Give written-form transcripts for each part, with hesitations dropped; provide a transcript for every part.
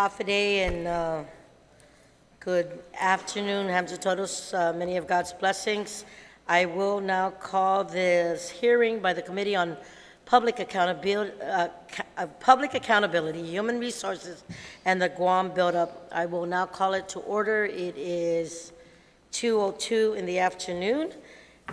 Hafiday and good afternoon, Hamza Todos, many of God's blessings. I will now call this hearing by the Committee on Public Accountability, Human Resources, and the Guam Buildup. I will now call it to order. It is 2:02 in the afternoon.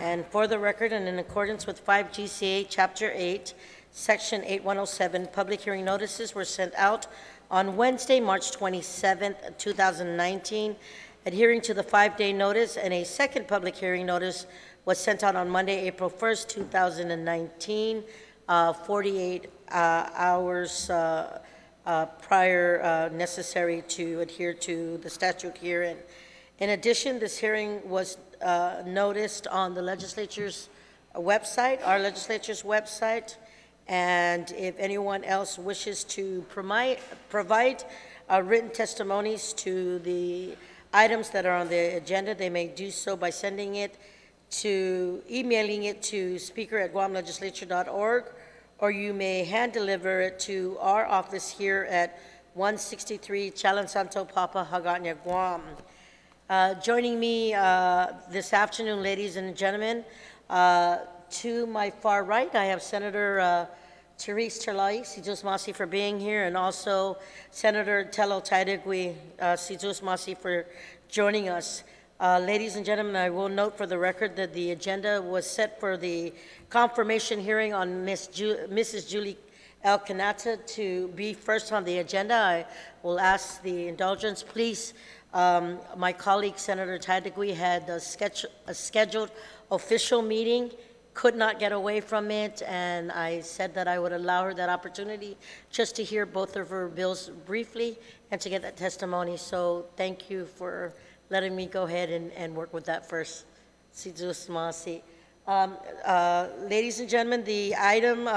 And for the record, and in accordance with 5 GCA Chapter 8, Section 8107, public hearing notices were sent out on Wednesday, March 27th, 2019, adhering to the 5-day notice, and a second public hearing notice was sent out on Monday, April 1st, 2019, 48 hours prior necessary to adhere to the statute here. In addition, this hearing was noticed on the legislature's website, our legislature's website, and if anyone else wishes to provide written testimonies to the items that are on the agenda, they may do so by emailing it to speaker@guamlegislature.org, or you may hand deliver it to our office here at 163 Chalan Santo Papa, Hagåtña, Guam. Joining me this afternoon, ladies and gentlemen, to my far right, I have Senator Therese Terlai, Sijus Masi, for being here, and also Senator Tello Taidegui, Sijus Masi, for joining us. Ladies and gentlemen, I will note for the record that the agenda was set for the confirmation hearing on Mrs. Julie L. Kanata to be first on the agenda. I will ask the indulgence, please. My colleague, Senator Taidegui, had a scheduled official meeting, could not get away from it, and I said that I would allow her that opportunity just to hear both of her bills briefly and to get that testimony. So thank you for letting me go ahead and work with that first. Ladies and gentlemen, the item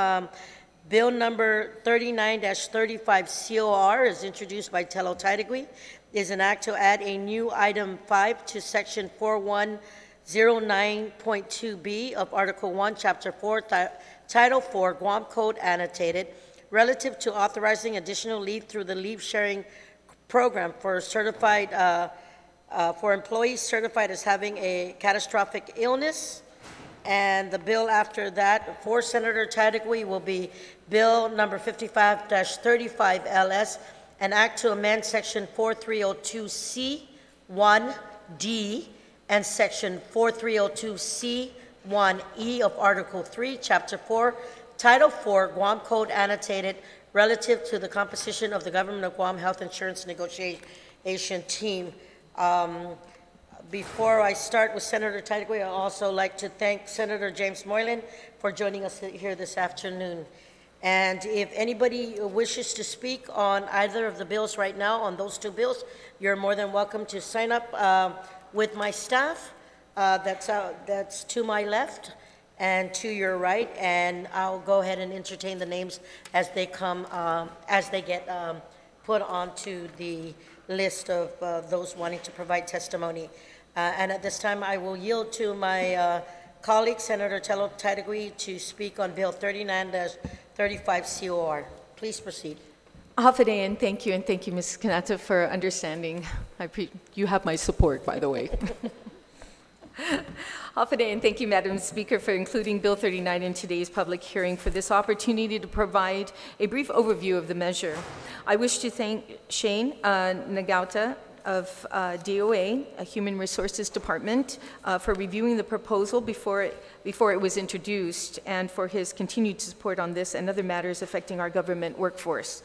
bill number 39-35 COR is introduced by Tello Taidegui, is an act to add a new item 5 to section 4109.2b of Article 1, Chapter 4, Title 4, Guam Code Annotated, relative to authorizing additional leave through the leave sharing program for for employees certified as having a catastrophic illness. And the bill after that for Senator Taidegui will be bill number 55-35 LS, an act to amend section 4302C1D and section 4302C1E of Article 3, Chapter 4, Title 4, Guam Code Annotated, relative to the composition of the Government of Guam Health Insurance Negotiation Team. Before I start with Senator Taidegui, I'd also like to thank Senator James Moylan for joining us here this afternoon. And if anybody wishes to speak on either of the bills right now, on those two bills, you're more than welcome to sign up with my staff. That's to my left and to your right, and I'll go ahead and entertain the names as they come, as they get put onto the list of those wanting to provide testimony. And at this time, I will yield to my colleague, Senator Tello Taidegui, to speak on Bill 39-35 COR. Please proceed. Hafiday, and thank you, Ms. Kanata, for understanding. You have my support, by the way. Hafiday, and thank you, Madam Speaker, for including Bill 39 in today's public hearing, for this opportunity to provide a brief overview of the measure. I wish to thank Shane Nagauta of DOA, Human Resources Department, for reviewing the proposal before it was introduced, and for his continued support on this and other matters affecting our government workforce.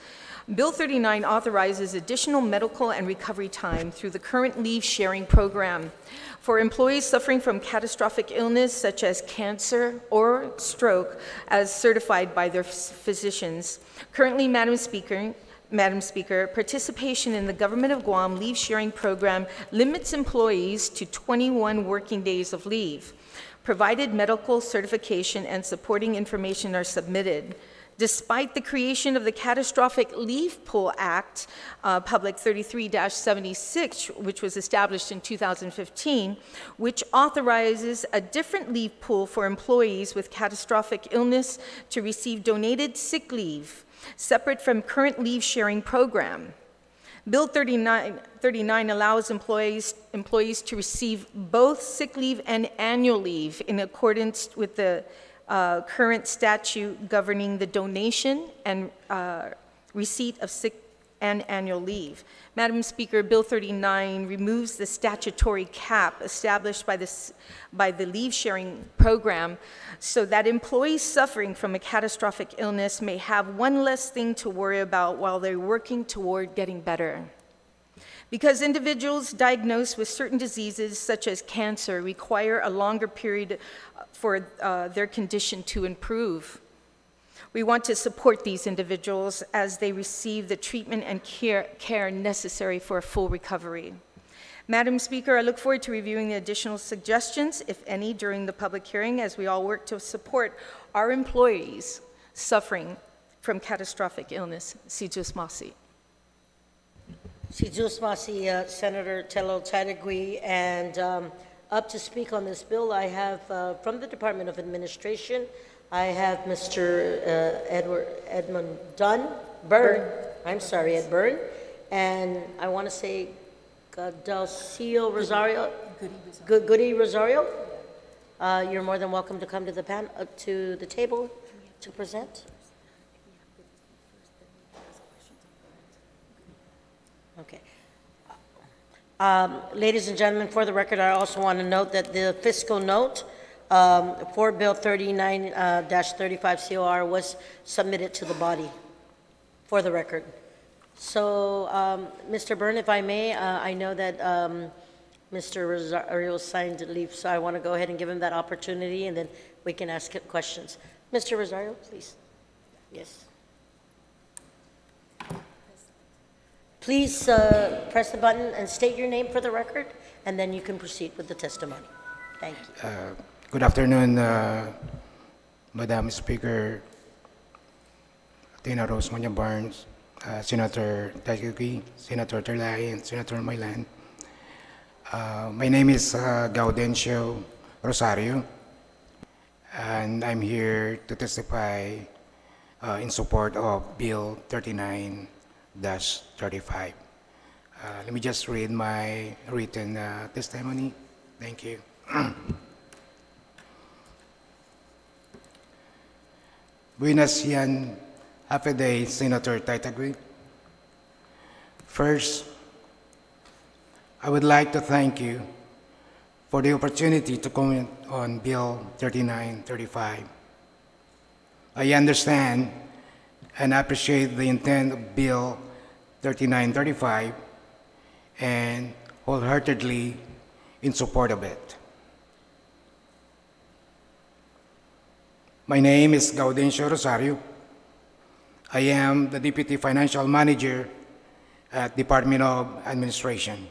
Bill 39 authorizes additional medical and recovery time through the current leave sharing program for employees suffering from catastrophic illness such as cancer or stroke, as certified by their physicians. Currently, Madam Speaker, participation in the Government of Guam leave sharing program limits employees to 21 working days of leave, provided medical certification and supporting information are submitted. Despite the creation of the Catastrophic Leave Pool Act, Public 33-76, which was established in 2015, which authorizes a different leave pool for employees with catastrophic illness to receive donated sick leave, separate from current leave sharing program. Bill 39 allows employees to receive both sick leave and annual leave in accordance with the current statute governing the donation and receipt of sick and annual leave. Madam Speaker, Bill 39 removes the statutory cap established by the leave sharing program so that employees suffering from a catastrophic illness may have one less thing to worry about while they're working toward getting better. Because individuals diagnosed with certain diseases such as cancer require a longer period for their condition to improve. We want to support these individuals as they receive the treatment and care necessary for a full recovery. Madam Speaker, I look forward to reviewing the additional suggestions, if any, during the public hearing as we all work to support our employees suffering from catastrophic illness. Si Diyos masi. Si Diyos masi, Senator Tello Tadigui, and up to speak on this bill, I have from the Department of Administration, I have Mr. Edmund Byrne, Ed Byrne, and I want to say Dalcio Rosario, Goody Rosario. You're more than welcome to come to the table to present. Okay. Ladies and gentlemen, for the record, I also want to note that the fiscal note for Bill 39-35 COR was submitted to the body, for the record. So, Mr. Byrne, if I may, I know that Mr. Rosario signed leave, so I want to go ahead and give him that opportunity, and then we can ask questions. Mr. Rosario, please. Yes. Please press the button and state your name for the record, and then you can proceed with the testimony. Thank you. Good afternoon, Madam Speaker, Tina Rose Muña Barnes, Senator Tadigui, Senator Terlay, and Senator Mailan. My name is Gaudencio Rosario, and I'm here to testify in support of Bill 39-35. Let me just read my written testimony. Thank you. Buenas yan, happy day, Senator Tadigui. First, I would like to thank you for the opportunity to comment on Bill 39-35. I understand and appreciate the intent of Bill 39-35 and wholeheartedly in support of it. My name is Gaudencio Rosario. I am the Deputy Financial Manager at Department of Administration,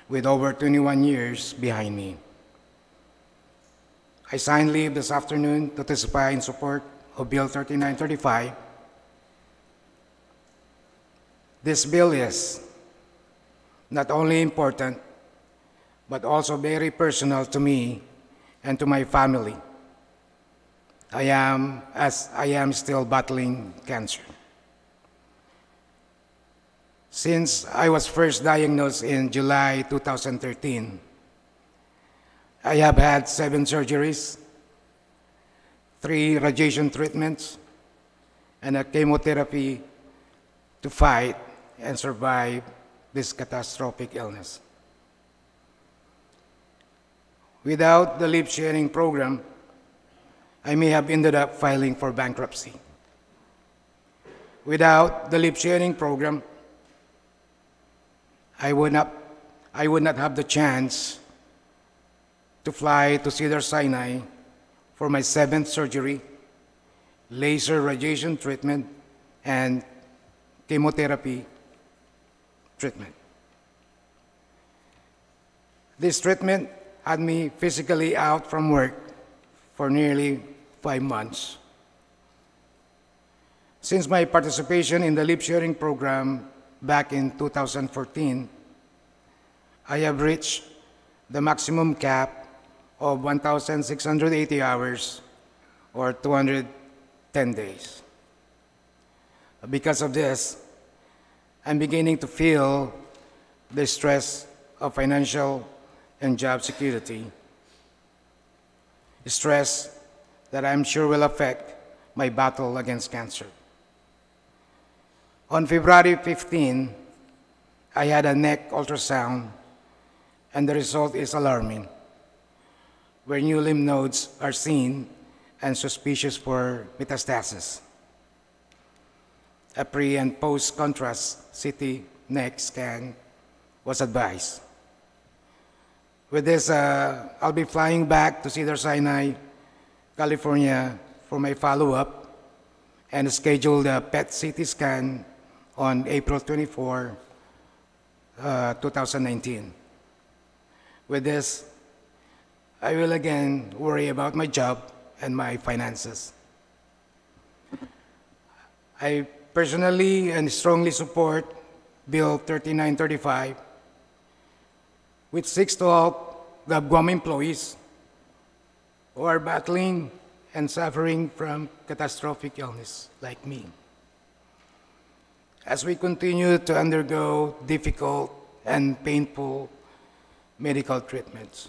with over 21 years behind me. I signed leave this afternoon to testify in support of Bill 39-35. This bill is not only important, but also very personal to me and to my family. I am still battling cancer. Since I was first diagnosed in July 2013, I have had 7 surgeries, 3 radiation treatments, and a chemotherapy to fight and survive this catastrophic illness. Without the leave sharing program, I may have ended up filing for bankruptcy. Without the leave sharing program, I would not have the chance to fly to Cedars-Sinai for my 7th surgery, laser radiation treatment, and chemotherapy treatment. This treatment had me physically out from work for nearly 5 months. Since my participation in the leave sharing program back in 2014, I have reached the maximum cap of 1,680 hours or 210 days. Because of this, I'm beginning to feel the stress of financial and job security, stress that I'm sure will affect my battle against cancer. On February 15, I had a neck ultrasound, and the result is alarming, where new lymph nodes are seen and suspicious for metastasis. A pre- and post-contrast CT neck scan was advised. With this, I'll be flying back to Cedars-Sinai, California for my follow-up and scheduled a PET CT scan on April 24, 2019. With this, I will again worry about my job and my finances. I personally and strongly support Bill 3935, which seeks to help the Guam employees who are battling and suffering from catastrophic illness like me, as we continue to undergo difficult and painful medical treatments.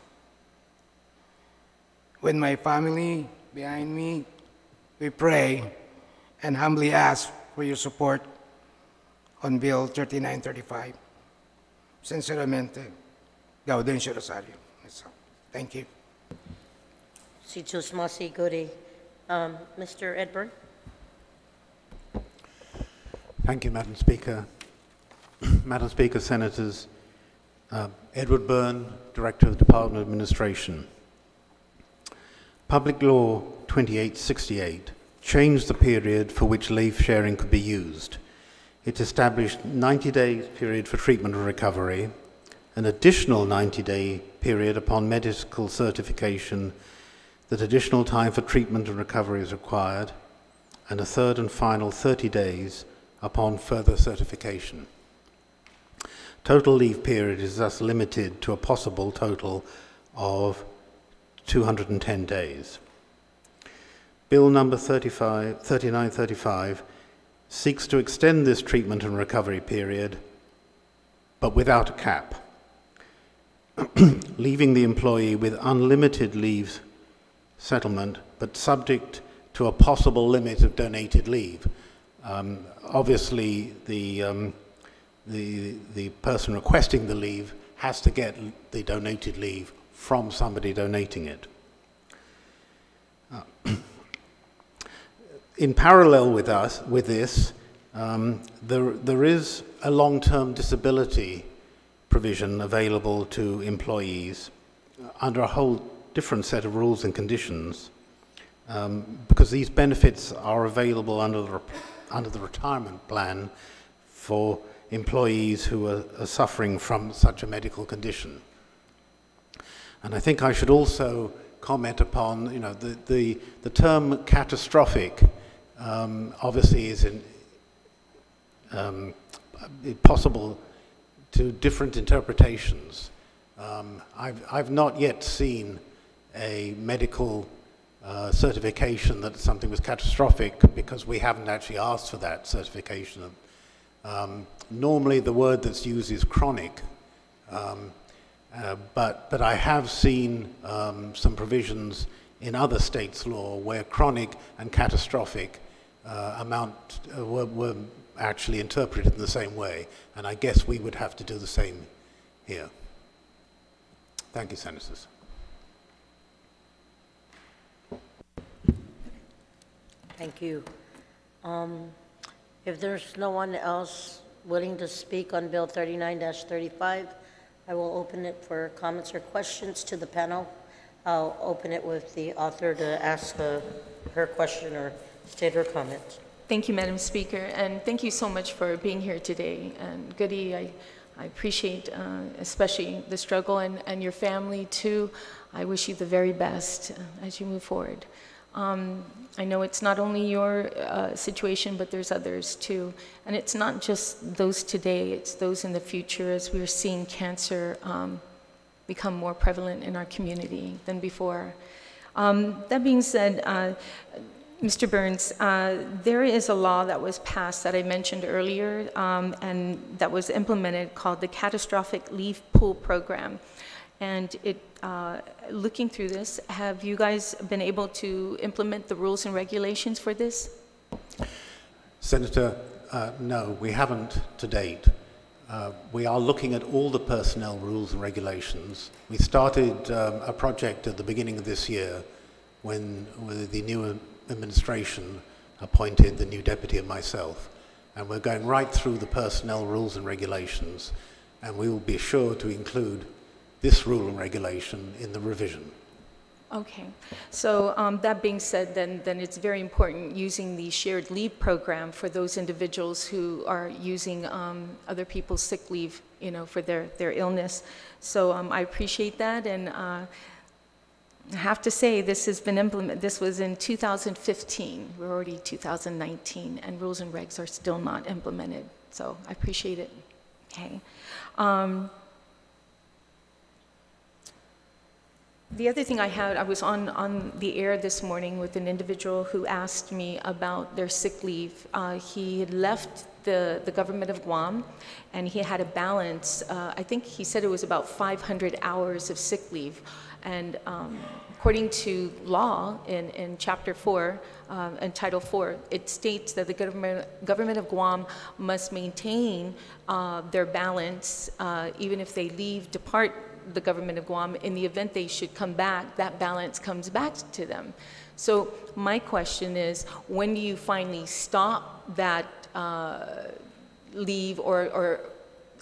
With my family behind me, we pray and humbly ask for your support on Bill 3935. Sinceramente, Gaudencio Rosario. Thank you. Si Chusmasi Guri. Mr. Edburn? Thank you, Madam Speaker. Madam Speaker, Senators, Edward Byrne, Director of the Department of Administration. Public Law 2868 changed the period for which leave sharing could be used. It established 90-day period for treatment and recovery, an additional 90-day period upon medical certification that additional time for treatment and recovery is required, and a third and final 30 days upon further certification. Total leave period is thus limited to a possible total of 210 days. Bill number 3935 seeks to extend this treatment and recovery period, but without a cap, leaving the employee with unlimited leave settlement, but subject to a possible limit of donated leave. Obviously, the person requesting the leave has to get the donated leave from somebody donating it. In parallel with this, there is a long-term disability provision available to employees under a whole different set of rules and conditions, because these benefits are available under the retirement plan for employees who are suffering from such a medical condition. And I think I should also comment upon, the term catastrophic obviously is possible to different interpretations. I've not yet seen a medical certification that something was catastrophic, because we haven't actually asked for that certification. Normally the word that's used is chronic, but I have seen some provisions in other states' law where chronic and catastrophic were actually interpreted in the same way, and I guess we would have to do the same here. Thank you, Senators. Thank you. If there's no one else willing to speak on Bill 39-35, I will open it for comments or questions to the panel. I'll open it with the author to ask her question or state her comment. Thank you, Madam Speaker, and thank you so much for being here today. And Goody, I appreciate especially the struggle, and your family too. I wish you the very best as you move forward. I know it's not only your situation, but there's others too. And it's not just those today, it's those in the future, as we're seeing cancer become more prevalent in our community than before. That being said, Mr. Burns, there is a law that was passed that I mentioned earlier and that was implemented called the Catastrophic Leave Pool Program. And looking through this, have you guys been able to implement the rules and regulations for this? Senator, no, we haven't to date. We are looking at all the personnel rules and regulations. We started a project at the beginning of this year when the new administration appointed the new deputy and myself. And we're going right through the personnel rules and regulations, and we will be sure to include this rule and regulation in the revision. Okay, so that being said, then it's very important using the shared leave program for those individuals who are using other people's sick leave, you know, for their illness. So I appreciate that, and I have to say this has been implemented. This was in 2015. We're already 2019, and rules and regs are still not implemented. So I appreciate it. Okay. The other thing I was on the air this morning with an individual who asked me about their sick leave. He had left the government of Guam, and he had a balance. I think he said it was about 500 hours of sick leave. And according to law in Chapter 4 and Title 4, it states that the government of Guam must maintain their balance even if they depart the government of Guam. In the event they should come back, that balance comes back to them. So my question is, when do you finally stop that leave, or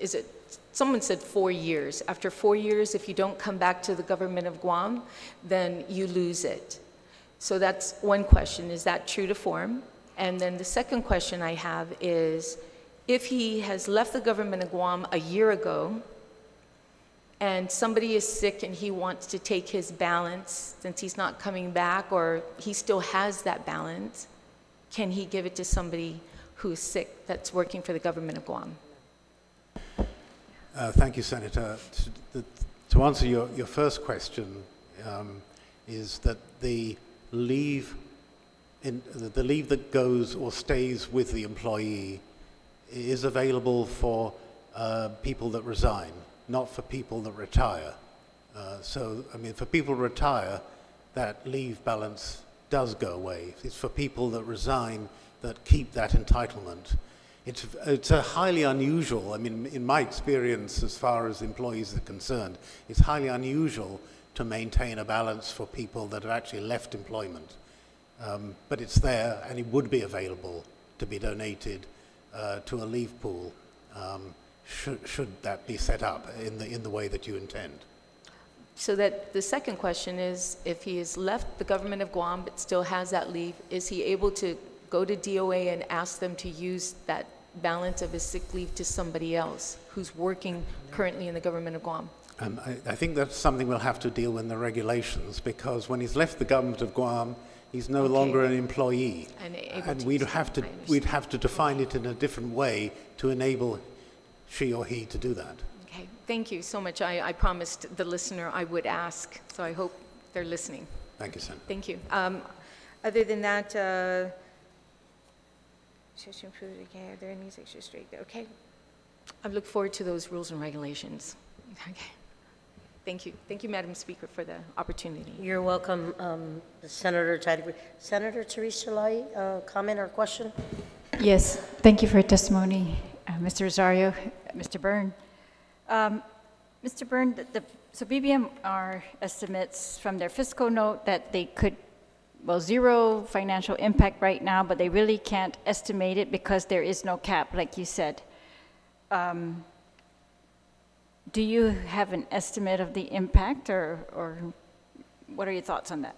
is it, someone said 4 years. After 4 years, if you don't come back to the government of Guam, then you lose it. So that's one question. Is that true to form? And then the second question I have is, if he has left the government of Guam a year ago, and somebody is sick and he wants to take his balance, since he's not coming back, or he still has that balance, can he give it to somebody who's sick that's working for the government of Guam? Thank you, Senator. To answer your first question, is that the leave that goes or stays with the employee is available for people that resign, not for people that retire. So, I mean, for people who retire, that leave balance does go away. It's for people that resign that keep that entitlement. It's a highly unusual, I mean, in my experience as far as employees are concerned, it's highly unusual to maintain a balance for people that have actually left employment. But it's there, and it would be available to be donated to a leave pool should that be set up in the way that you intend. So that the second question is, if he has left the government of Guam but still has that leave, is he able to go to DOA and ask them to use that balance of his sick leave to somebody else who's working currently in the government of Guam? I think that's something we'll have to deal with in the regulations, because when he's left the government of Guam, he's no longer an employee, and we'd have to define it in a different way to enable she or he to do that. Okay, thank you so much. I promised the listener I would ask, so I hope they're listening. Thank you, Senator. Thank you. Other than that, there needs extra straight. Okay, I look forward to those rules and regulations. Okay, thank you. Thank you, Madam Speaker, for the opportunity. You're welcome, Senator Tadri. Senator Teresa Lai, comment or question? Yes, thank you for your testimony, Mr. Rosario, Mr. Byrne. Mr. Byrne, so BBMR estimates from their fiscal note that they could, well, zero financial impact right now, but they really can't estimate it because there is no cap, like you said. Do you have an estimate of the impact, or what are your thoughts on that?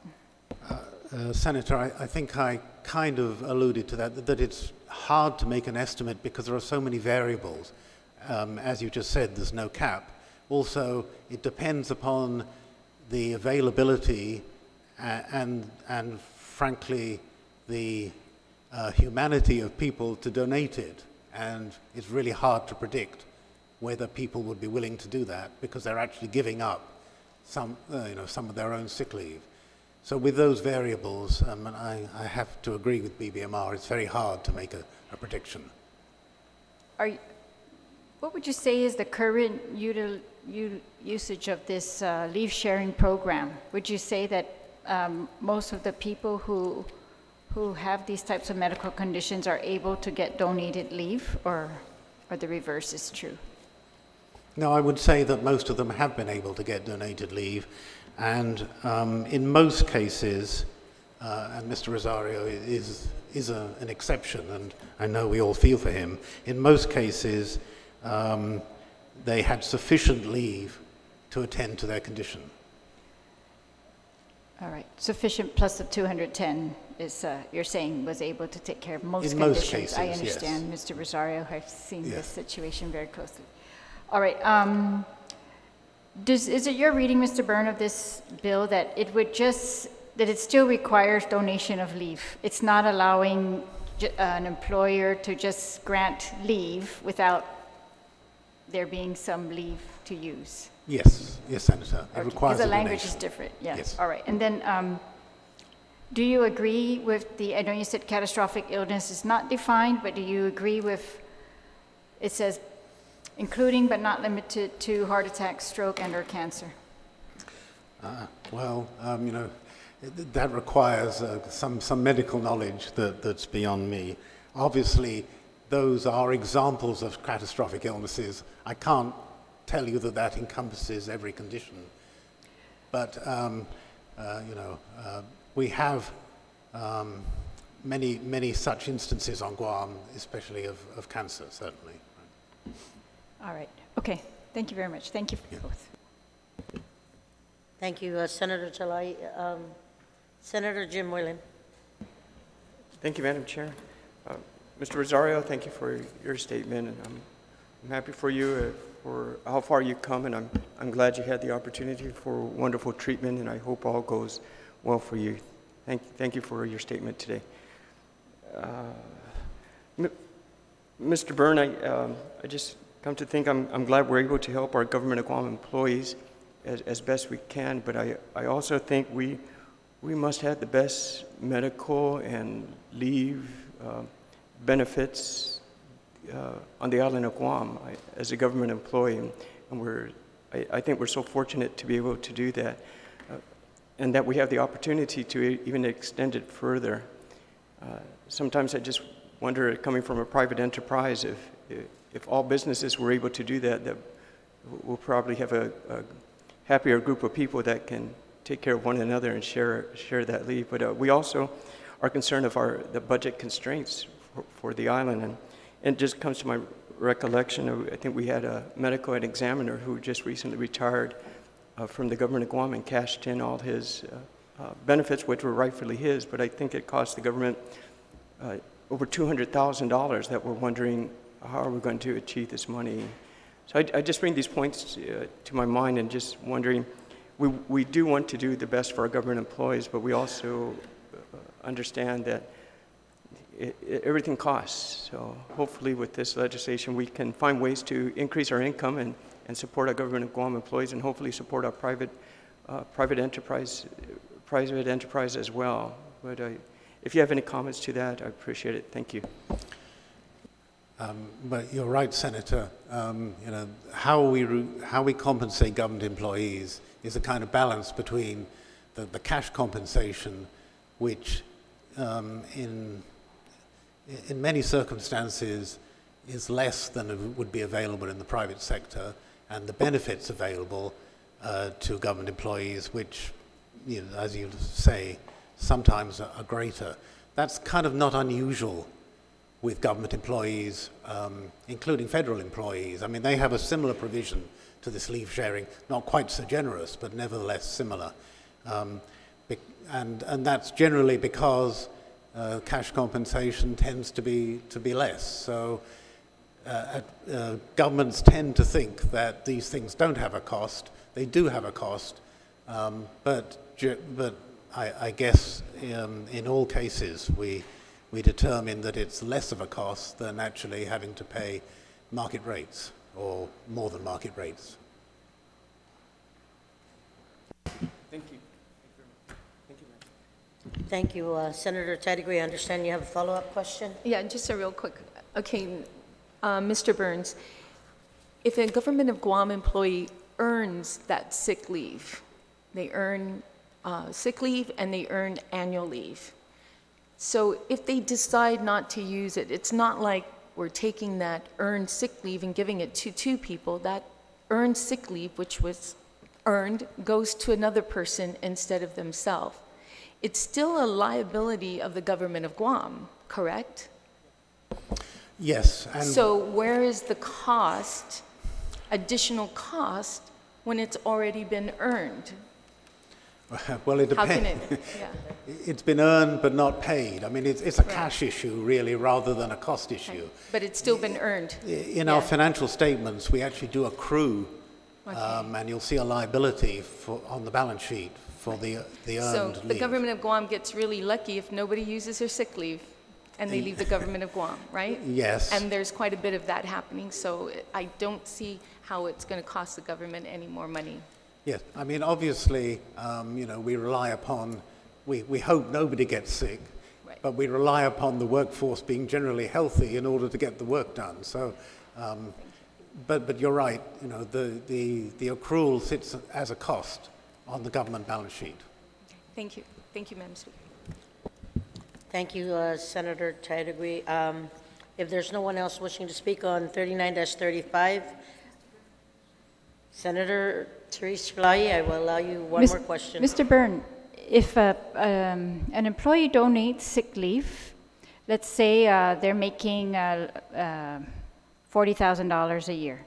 Senator, I think I kind of alluded to that it's hard to make an estimate because there are so many variables. As you just said, there's no cap. Also, it depends upon the availability and frankly, the humanity of people to donate it. And it's really hard to predict whether people would be willing to do that because they're actually giving up some of their own sick leave. So with those variables, and I have to agree with BBMR, it's very hard to make a prediction. What would you say is the current usage of this leave sharing program? Would you say that most of the people who have these types of medical conditions are able to get donated leave, or the reverse is true? No, I would say that most of them have been able to get donated leave, and in most cases, and Mr. Rosario is an exception, and I know we all feel for him, in most cases, they had sufficient leave to attend to their condition. All right, sufficient plus the 210 is, you're saying, was able to take care of most In conditions. most cases, I understand, yes. Mr. Rosario. I've seen Yeah. this situation very closely. All right, is it your reading, Mr. Byrne, of this bill that that it still requires donation of leave? It's not allowing an employer to just grant leave without there being some leave to use? Yes, yes, Senator. It requires Because the a language donation. is different, yes. Yes. All right, and then do you agree with I know you said catastrophic illness is not defined, but do you agree with, it says, including but not limited to heart attack, stroke, and/or cancer? Well, you know, that requires some medical knowledge that's beyond me. Obviously, those are examples of catastrophic illnesses. I can't tell you that encompasses every condition. But, you know, we have many such instances on Guam, especially of cancer, certainly. All right, okay, thank you very much. Thank you for both. Thank you, Senator Jalai. Senator Jim Whalen. Thank you, Madam Chair. Mr. Rosario, thank you for your statement, and I'm happy for you for how far you've come, and I'm glad you had the opportunity for wonderful treatment, and I hope all goes well for you. Thank you for your statement today. Mr. Byrne, I just come to think I'm glad we're able to help our government of Guam employees as best we can, but I also think we must have the best medical and leave benefits on the island of Guam as a government employee, and I think we're so fortunate to be able to do that, and that we have the opportunity to even extend it further. Sometimes I just wonder, coming from a private enterprise, if all businesses were able to do that, we'll probably have a happier group of people that can take care of one another and share that leave. But we also are concerned of the budget constraints for the island, and it just comes to my recollection. I think we had a medical examiner who just recently retired from the government of Guam and cashed in all his benefits, which were rightfully his, but I think it cost the government over $200,000 that we're wondering, how are we going to achieve this money? So I just bring these points to my mind and just wondering, we do want to do the best for our government employees, but we also understand that everything costs. So hopefully with this legislation, we can find ways to increase our income and support our government of Guam employees, and hopefully support our private enterprise as well. But if you have any comments to that, I appreciate it. Thank you. But you're right, Senator. You know, how we compensate government employees is a kind of balance between the cash compensation, which in many circumstances is less than would be available in the private sector, and the benefits available to government employees, which, you know, as you say, sometimes are greater. That's kind of not unusual with government employees, including federal employees. I mean, they have a similar provision to this leave sharing, not quite so generous, but nevertheless similar. And that's generally because cash compensation tends to be less. So governments tend to think that these things don't have a cost. They do have a cost, but I guess in all cases we determine that it's less of a cost than actually having to pay market rates or more than market rates. Thank you. Thank you very much. Thank you, Thank you. Senator Tadigue, I understand you have a follow-up question? Yeah, just a real quick. Okay, Mr. Burns, if a government of Guam employee earns that sick leave, they earn sick leave and they earn annual leave. So if they decide not to use it, it's not like we're taking that earned sick leave and giving it to two people. That earned sick leave, which was earned, goes to another person instead of themselves. It's still a liability of the government of Guam, correct? Yes. And so where is the cost, additional cost, when it's already been earned? well, it How can depends. it, yeah. It's been earned but not paid. I mean, it's a cash issue, really, rather than a cost issue. But it's still been earned. In our financial statements, we actually do accrue, and you'll see a liability on the balance sheet for the earned So leave. the government of Guam gets really lucky if nobody uses their sick leave and they leave the government of Guam, right? Yes. And there's quite a bit of that happening, so I don't see how it's going to cost the government any more money. Yes, I mean, obviously, you know, we rely upon, we hope nobody gets sick, Right. but we rely upon the workforce being generally healthy in order to get the work done. So, but you're right, you know, the accrual sits as a cost on the government balance sheet. Thank you. Thank you, Madam Speaker. Thank you, Senator Tadigue. If there's no one else wishing to speak on 39-35, Senator Therese Chalai, I will allow you one more question. Mr. Byrne, if an employee donates sick leave, let's say they're making $40,000 a year,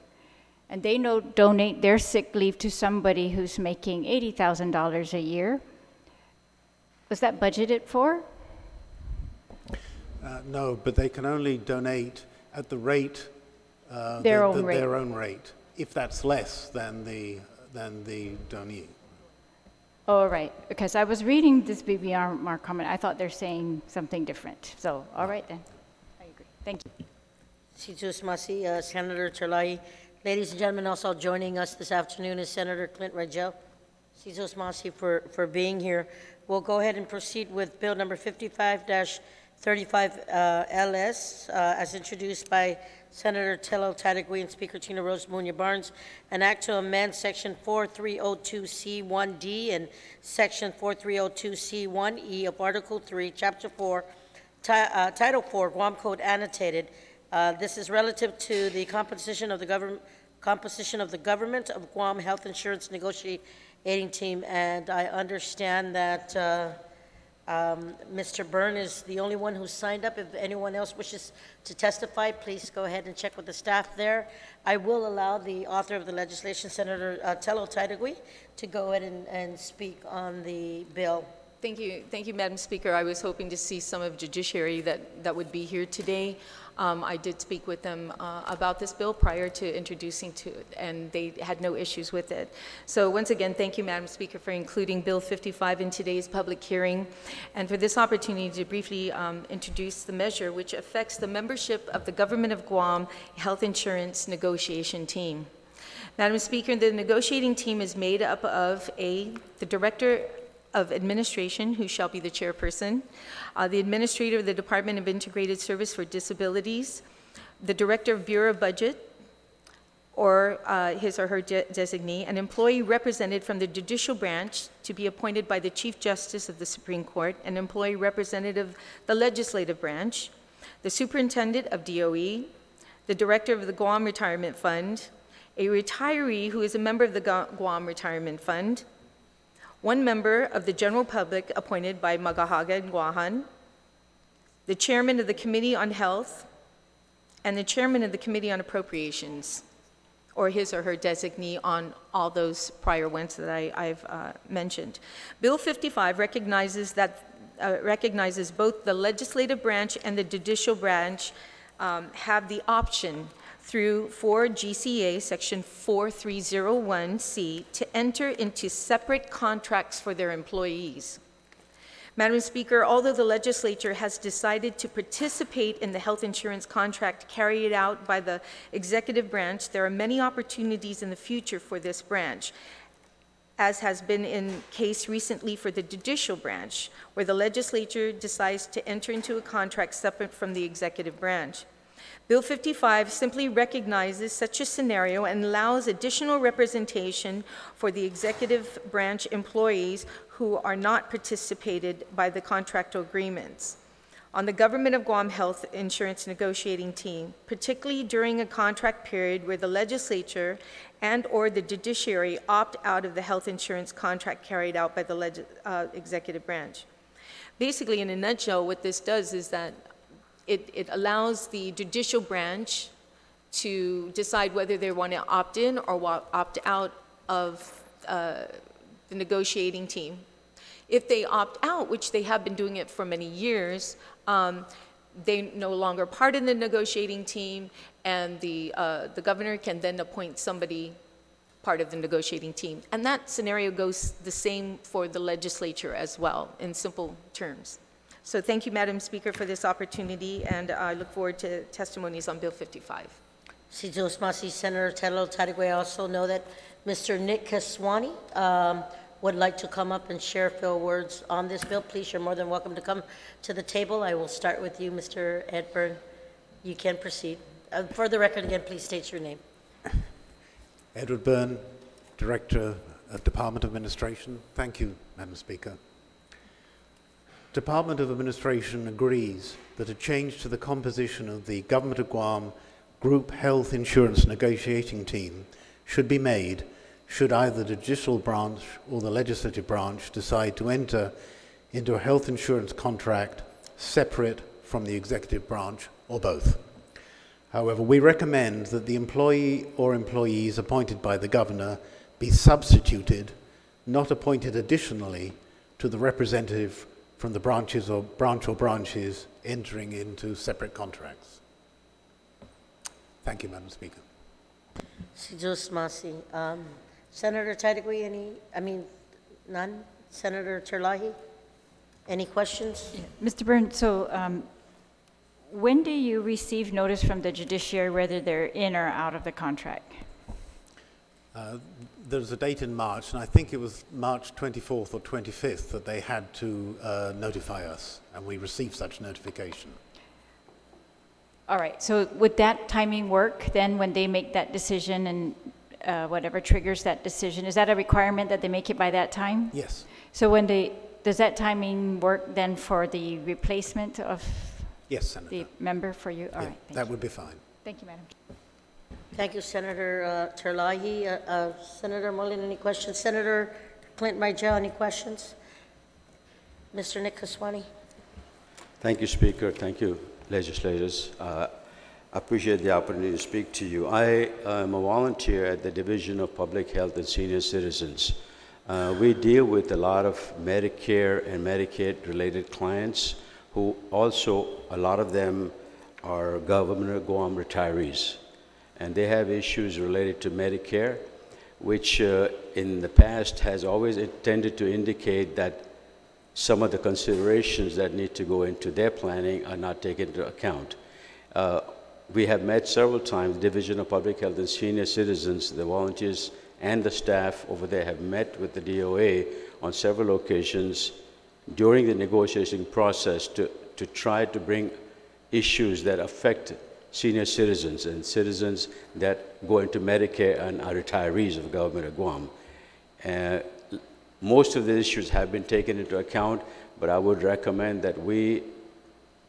and they donate their sick leave to somebody who's making $80,000 a year, was that budgeted for? No, but they can only donate at the rate, Their own rate. their own rate, if that's less than the donee. Oh, right, because I was reading this BBR comment. I thought they're saying something different. So, all right then. I agree. Thank you. Situs Masi, Senator Chalai. Ladies and gentlemen, also joining us this afternoon is Senator Clint Rangel. Situs Masi for being here. We'll go ahead and proceed with Bill number 55-35 LS, as introduced by Senator Tello Tadigue and Speaker Tina Rose Muña Barnes, an act to amend Section 4302C1D and Section 4302C1E of Article 3, Chapter 4, Title 4, Guam Code Annotated. This is relative to the composition of the government of Guam Health Insurance Negotiating Team, and I understand that Mr. Byrne is the only one who signed up. If anyone else wishes to testify, please go ahead and check with the staff there. I will allow the author of the legislation, Senator Tello Tadigue, to go ahead and speak on the bill. Thank you, Madam Speaker. I was hoping to see some of Judiciary that would be here today. I did speak with them about this bill prior to introducing to it, and they had no issues with it. So once again, thank you, Madam Speaker, for including Bill 55 in today's public hearing, and for this opportunity to briefly introduce the measure which affects the membership of the Government of Guam Health Insurance Negotiation Team. Madam Speaker, the negotiating team is made up of the Director of Administration, who shall be the chairperson, the Administrator of the Department of Integrated Service for Disabilities, the Director of Bureau of Budget, or his or her designee, an employee represented from the judicial branch to be appointed by the Chief Justice of the Supreme Court, an employee representative of the legislative branch, the Superintendent of DOE, the Director of the Guam Retirement Fund, a retiree who is a member of the Guam Retirement Fund, one member of the general public appointed by Magahaga and Guahan, the chairman of the Committee on Health, and the chairman of the Committee on Appropriations, or his or her designee on all those prior ones that I've mentioned. Bill 55 recognizes both the legislative branch and the judicial branch have the option through 4 GCA section 4301C to enter into separate contracts for their employees. Madam Speaker, although the legislature has decided to participate in the health insurance contract carried out by the executive branch, there are many opportunities in the future for this branch as has been in case recently for the judicial branch, where the legislature decides to enter into a contract separate from the executive branch. Bill 55 simply recognizes such a scenario and allows additional representation for the executive branch employees who are not participated by the contractual agreements on the Government of Guam Health Insurance negotiating team, particularly during a contract period where the legislature and/or the judiciary opt out of the health insurance contract carried out by the executive branch. Basically, in a nutshell, what this does is that it allows the judicial branch to decide whether they want to opt in or opt out of the negotiating team. If they opt out, which they have been doing it for many years, they're no longer part of the negotiating team, and the governor can then appoint somebody part of the negotiating team. And that scenario goes the same for the legislature as well, in simple terms. So thank you, Madam Speaker, for this opportunity, and I look forward to testimonies on Bill 55. Si Diyos masi, Senator Telo Tadigwe. I also know that Mr. Nick Kaswani would like to come up and share a few words on this bill. Please, you're more than welcome to come to the table. I will start with you, Mr. Ed Byrne. You can proceed. For the record, again, please state your name. Edward Byrne, Director of Department of Administration. Thank you, Madam Speaker. Department of Administration agrees that a change to the composition of the Government of Guam Group Health Insurance Negotiating Team should be made should either the judicial branch or the legislative branch decide to enter into a health insurance contract separate from the executive branch or both. However, we recommend that the employee or employees appointed by the governor be substituted, not appointed additionally, to the representative from the branches or branches entering into separate contracts. Thank you, Madam Speaker. Si Diyos masi. Senator Tadigwe, none? Senator Terlahi, any questions? Yeah. Mr. Byrne, so when do you receive notice from the judiciary whether they're in or out of the contract? There's a date in March, and I think it was March 24th or 25th that they had to notify us, and we received such notification. All right, so would that timing work then when they make that decision and whatever triggers that decision? Is that a requirement that they make it by that time? Yes. So when does that timing work then for the replacement of yes, Senator. The member for you? All yeah, right, that would be fine. Thank you, Madam. Thank you, Senator Terlahi. Senator Molin, any questions? Senator Clinton Rigel, any questions? Mr. Nick Kaswani. Thank you, Speaker. Thank you, legislators. I appreciate the opportunity to speak to you. I am a volunteer at the Division of Public Health and Senior Citizens. We deal with a lot of Medicare and Medicaid-related clients who also, a lot of them are Government of Guam retirees. And they have issues related to Medicare, which in the past has always tended to indicate that some of the considerations that need to go into their planning are not taken into account. We have met several times, the Division of Public Health and Senior Citizens, the volunteers and the staff over there have met with the DOA on several occasions during the negotiation process to try to bring issues that affect senior citizens and citizens that go into Medicare and are retirees of the Government of Guam. Most of the issues have been taken into account, but I would recommend that we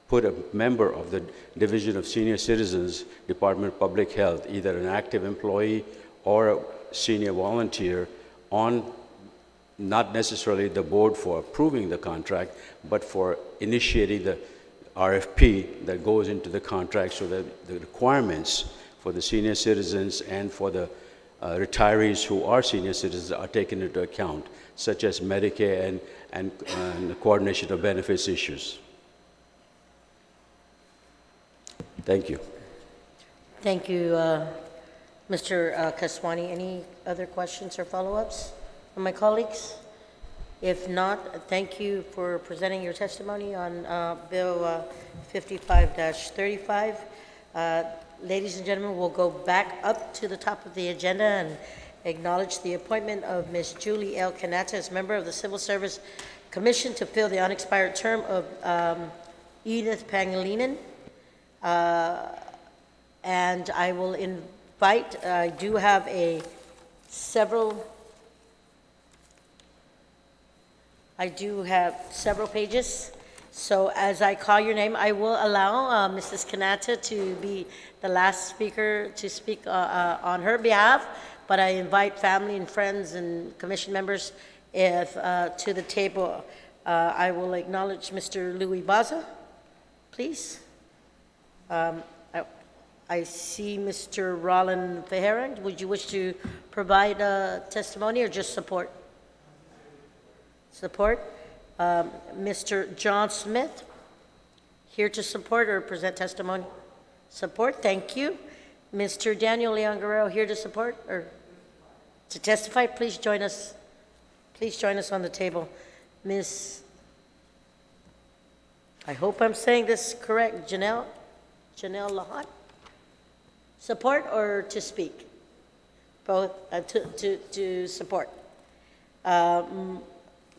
put a member of the Division of Senior Citizens, Department of Public Health, either an active employee or a senior volunteer, on not necessarily the board for approving the contract, but for initiating the RFP that goes into the contract so that the requirements for the senior citizens and for the retirees who are senior citizens are taken into account, such as Medicare and the coordination of benefits issues. Thank you. Thank you, Mr. Kaswani. Any other questions or follow-ups from my colleagues? If not, thank you for presenting your testimony on Bill 55-35. Ladies and gentlemen, we'll go back up to the top of the agenda and acknowledge the appointment of Ms. Julie L. Kanata as member of the Civil Service Commission to fill the unexpired term of Edith Pangilinan. And I will invite, I do have several pages. So as I call your name, I will allow Mrs. Kanata to be the last speaker to speak on her behalf, but I invite family and friends and commission members to the table. I will acknowledge Mr. Louis Baza, please. I see Mr. Roland Fejeran. Would you wish to provide testimony or just support? Support. Mr. John Smith, here to support or present testimony? Support, thank you. Mr. Daniel Leon Guerrero, here to support or to testify? Please join us. Please join us on the table. I hope I'm saying this correct, Janelle Lahat? Support or to speak? Both, to support.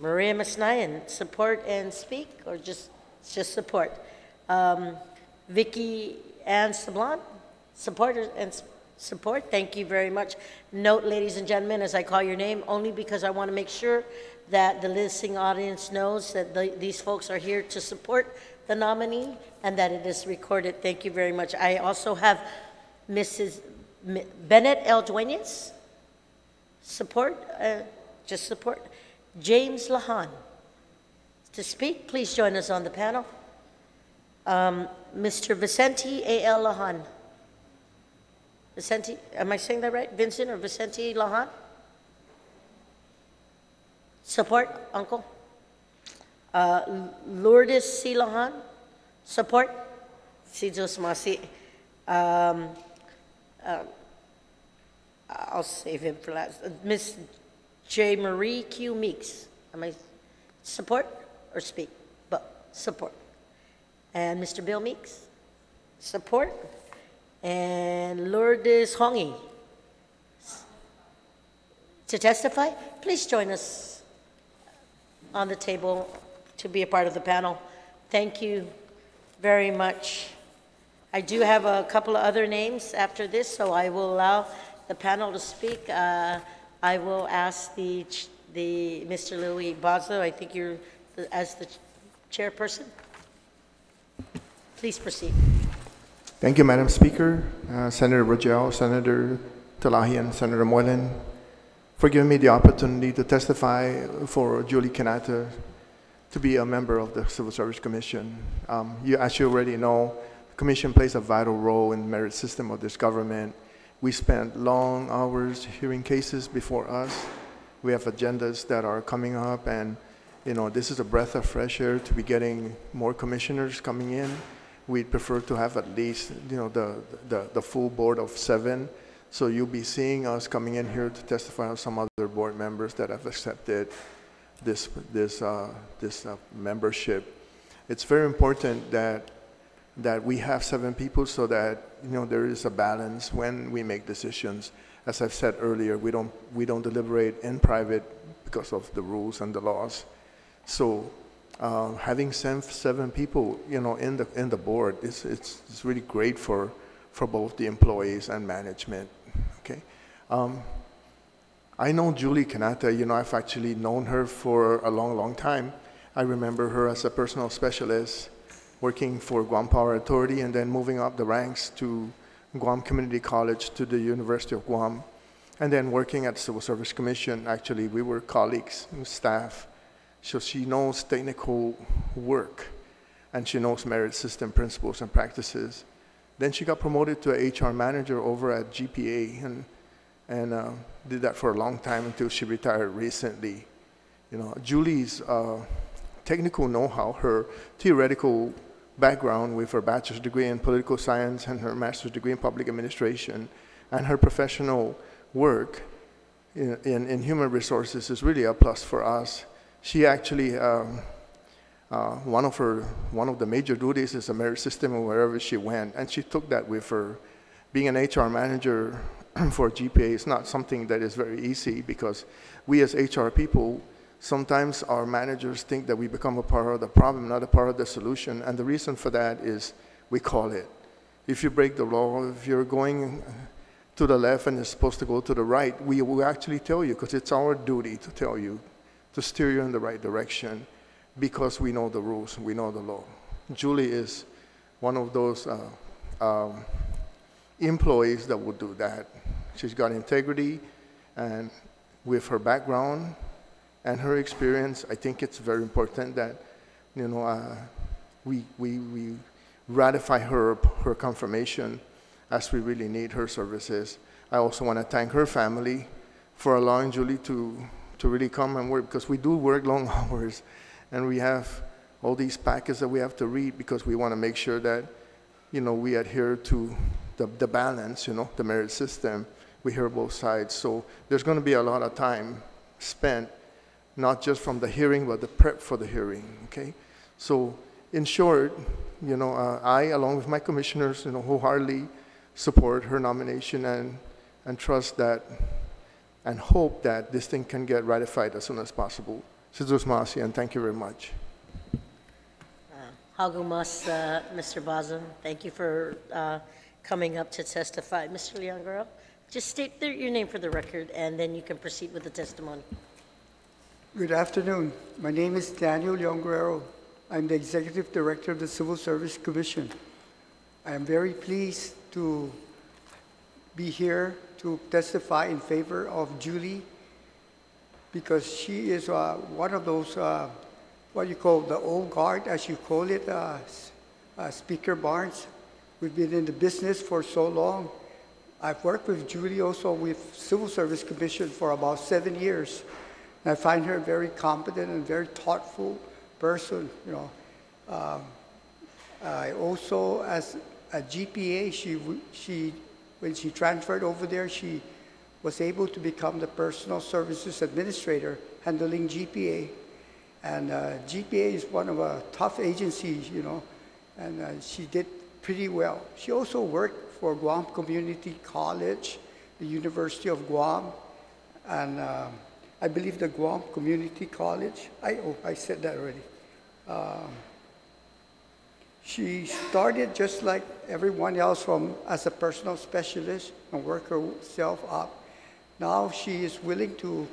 Maria Masnayan, support and speak, or just support? Vicky Ann Sablon, support and support. Thank you very much. Note, ladies and gentlemen, as I call your name, only because I want to make sure that the listening audience knows that these folks are here to support the nominee and that it is recorded. Thank you very much. I also have Mrs. Bennett L. Duenas, support, just support. James Lahan, to speak, please join us on the panel. Mr. Vicente A.L. Lahan. Vicente, am I saying that right? Vincent or Vicente Lahan? Support, Uncle. Lourdes C. Lahan, support. Si Diyos masi. I'll save him for last. Miss J. Marie Q. Meeks. Am I support or speak? But support. And Mr. Bill Meeks, support. And Lourdes Hongi, to testify. Please join us on the table to be a part of the panel. Thank you very much. I do have a couple of other names after this, so I will allow the panel to speak. I will ask the Mr. Louis Bazo, I think you're as the chairperson. Please proceed. Thank you, Madam Speaker, Senator Rogel, Senator Talahian, Senator Moylan, for giving me the opportunity to testify for Julie Kanata to be a member of the Civil Service Commission. As you already know, the Commission plays a vital role in the merit system of this government. We spent long hours hearing cases before us. We have agendas that are coming up, and this is a breath of fresh air to be getting more commissioners coming in. We'd prefer to have at least the full board of 7. So you'll be seeing us coming in here to testify on some other board members that have accepted this membership. It's very important that we have 7 people so that there is a balance when we make decisions. As I've said earlier, we don't deliberate in private because of the rules and the laws. So having 7 people in the board it's really great for both the employees and management. Okay. I know Julie Kanata. I've actually known her for a long time. I remember her as a personal specialist working for Guam Power Authority and then moving up the ranks to Guam Community College to the University of Guam, and then working at the Civil Service Commission. Actually, we were colleagues and staff. So she knows technical work, and she knows merit system principles and practices. Then she got promoted to an HR manager over at GPA, and did that for a long time until she retired recently. Julie's technical know-how, her theoretical background with her bachelor's degree in political science and her master's degree in public administration, and her professional work in human resources is really a plus for us. She actually, one of the major duties is a merit system wherever she went, and she took that with her. Being an HR manager for GPA is not something that is very easy, because we as HR people, sometimes our managers think that we become a part of the problem, not a part of the solution. And the reason for that is we call it. If you break the law, if you're going to the left and you're supposed to go to the right, we will actually tell you, because it's our duty to tell you, to steer you in the right direction, because we know the rules, we know the law. Julie is one of those employees that would do that. She's got integrity, and with her background and her experience, I think it's very important that, you know, we ratify her confirmation, as we really need her services. I also want to thank her family for allowing Julie to really come and work, because we do work long hours, and we have all these packets that we have to read, because we want to make sure that, you know, we adhere to the balance, you know, the merit system. We hear both sides. So there's going to be a lot of time spent, not just from the hearing, but the prep for the hearing, okay? So in short, you know, I, along with my commissioners, you know, wholeheartedly support her nomination, and trust that and hope that this thing can get ratified as soon as possible. Sidus Masi, and thank you very much. Hagumas, Mr. Bazan, thank you for coming up to testify. Mr. Leongaro, just state your name for the record, and then you can proceed with the testimony. Good afternoon. My name is Daniel Leongaro. I'm the Executive Director of the Civil Service Commission. I am very pleased to be here to testify in favor of Julie, because she is one of those, what you call the old guard, as you call it, Speaker Barnes. We've been in the business for so long. I've worked with Julie also with Civil Service Commission for about 7 years. And I find her very competent and very thoughtful person, you know. I also, as a GPA, when she transferred over there, she was able to become the Personal Services Administrator, handling GPA. And GPA is one of a tough agencies, you know, and she did pretty well. She also worked for Guam Community College, the University of Guam, and I believe the Guam Community College. I said that already. She started just like everyone else as a personal specialist and work herself up. Now she is willing to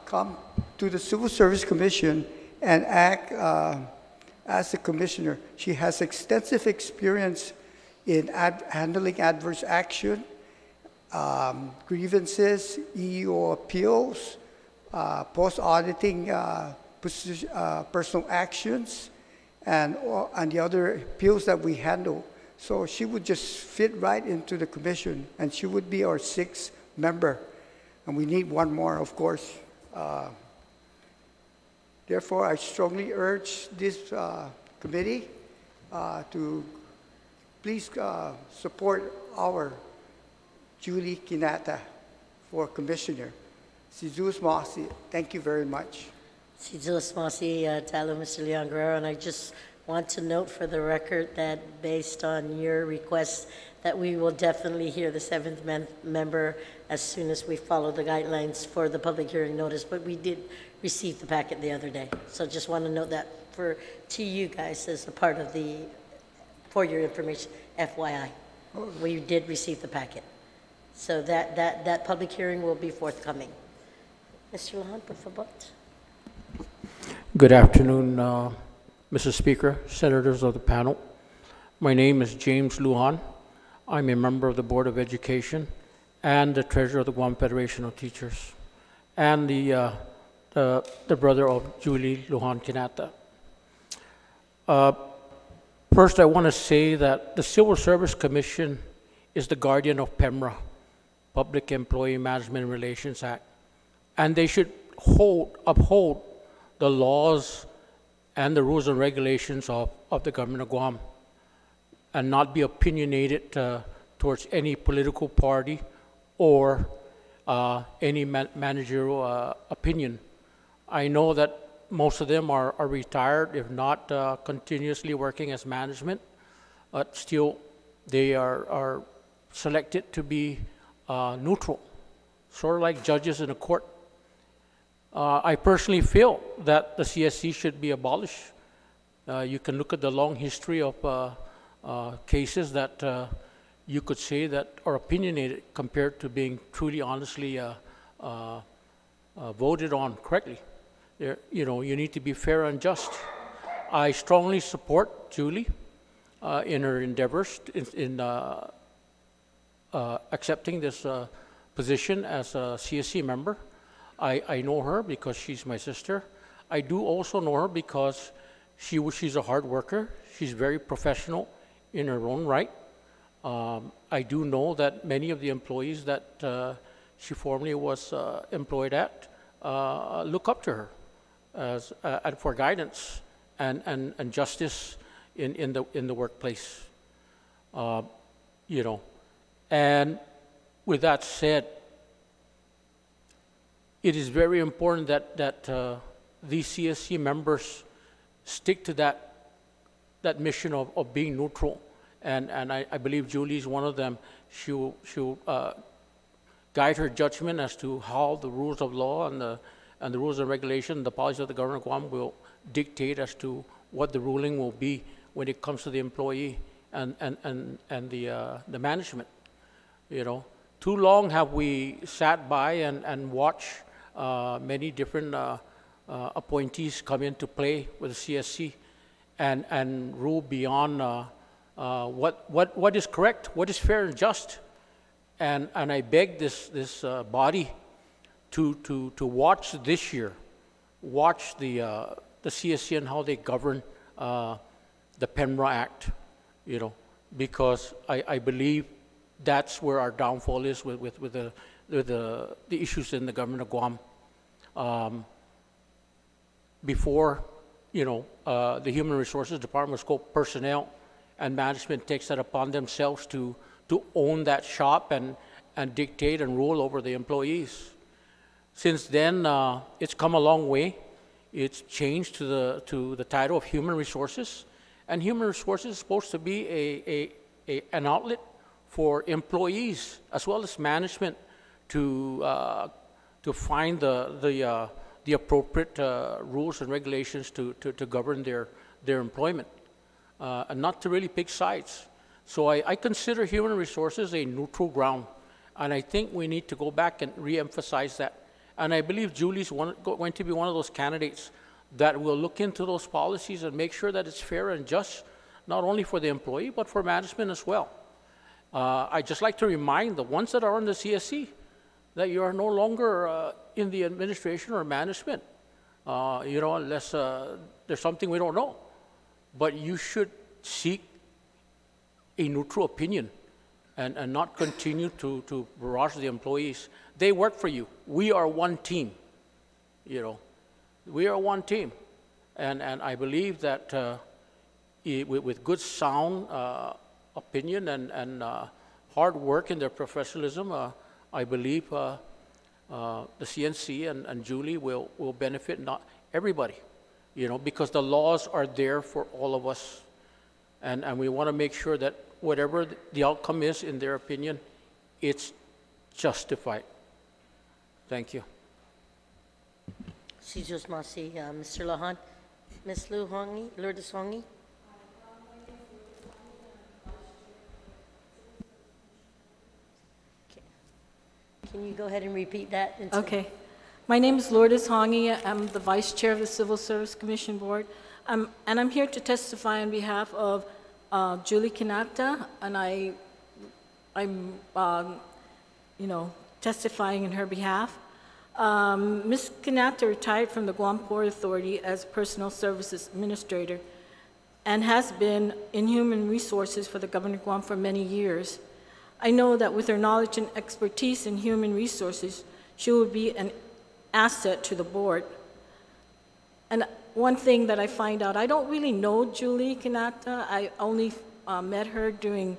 come to the Civil Service Commission and act as a commissioner. She has extensive experience in handling adverse action, grievances, EEO appeals, post-auditing personal actions, and the other appeals that we handle. So she would just fit right into the commission, and she would be our 6th member. And we need one more, of course. Therefore, I strongly urge this committee to please support our Julie Kinata for commissioner. Sidus Masi, thank you very much. Sidus Masi, Talo, Mr. Leongaro, and I just want to note for the record that based on your request, that we will definitely hear the 7th member as soon as we follow the guidelines for the public hearing notice, but we did receive the packet the other day. So just want to note that to you guys as a part of for your information, FYI. We did receive the packet. So that public hearing will be forthcoming. Mr. Lahan, por favor. Good afternoon, Mr. Speaker, senators of the panel. My name is James Lujan. I'm a member of the Board of Education and the treasurer of the Guam Federation of Teachers, and the brother of Julie Lujan Kinata. First, I want to say that the Civil Service Commission is the guardian of PEMRA, Public Employee Management and Relations Act, and they should uphold the laws and the rules and regulations of the government of Guam, and not be opinionated towards any political party or any managerial opinion. I know that most of them are retired, if not continuously working as management, but still they are selected to be neutral, sort of like judges in a court. I personally feel that the CSC should be abolished. You can look at the long history of cases that you could say that are opinionated compared to being truly, honestly voted on correctly. You need to be fair and just. I strongly support Julie in her endeavors in accepting this position as a CSC member. I know her because she's my sister. I do also know her because she's a hard worker. She's very professional in her own right. I do know that many of the employees that she formerly was employed at look up to her and for guidance and justice in the workplace. And with that said, it is very important that these CSC members stick to that mission of being neutral. And I believe Julie is one of them. She'll guide her judgment as to how the rules of law and the rules and regulation, the policy of the government of Guam will dictate as to what the ruling will be when it comes to the employee and the management. Too long have we sat by and watched many different appointees come into play with the CSC and rule beyond what is correct, what is fair and just. And I beg this body to watch this year, watch the CSC and how they govern the PEMRA Act, because I believe that's where our downfall is with the issues in the government of Guam. Before, the Human Resources Department scope personnel and management takes that upon themselves to own that shop and dictate and rule over the employees. Since then, it's come a long way. It's changed to the title of Human Resources, and Human Resources is supposed to be an outlet for employees as well as management to find the appropriate rules and regulations to govern their employment, and not to really pick sides. So I consider Human Resources a neutral ground, and I think we need to go back and re-emphasize that. And I believe Julie's going to be one of those candidates that will look into those policies and make sure that it's fair and just, not only for the employee, but for management as well. I'd just like to remind the ones that are on the CSC that you are no longer in the administration or management, unless there's something we don't know. But you should seek a neutral opinion and not continue to barrage the employees. They work for you. We are one team, We are one team. And I believe that with good sound opinion and hard work in their professionalism, I believe the CNC and Julie will benefit not everybody, because the laws are there for all of us. And we want to make sure that whatever the outcome is, in their opinion, it's justified. Thank you. Sijos Masi, Mr. Lahan. Ms. Lourdes Hongi. Can you go ahead and repeat that? Okay. My name is Lourdes Hongi. I'm the Vice Chair of the Civil Service Commission Board. And I'm here to testify on behalf of Julie Kinata, and I'm testifying in her behalf. Ms. Kinata retired from the Guam Port Authority as Personal Services Administrator and has been in Human Resources for the Government of Guam for many years. I know that with her knowledge and expertise in human resources, she will be an asset to the board. And one thing that I find out, I don't really know Julie Kinata. I only met her during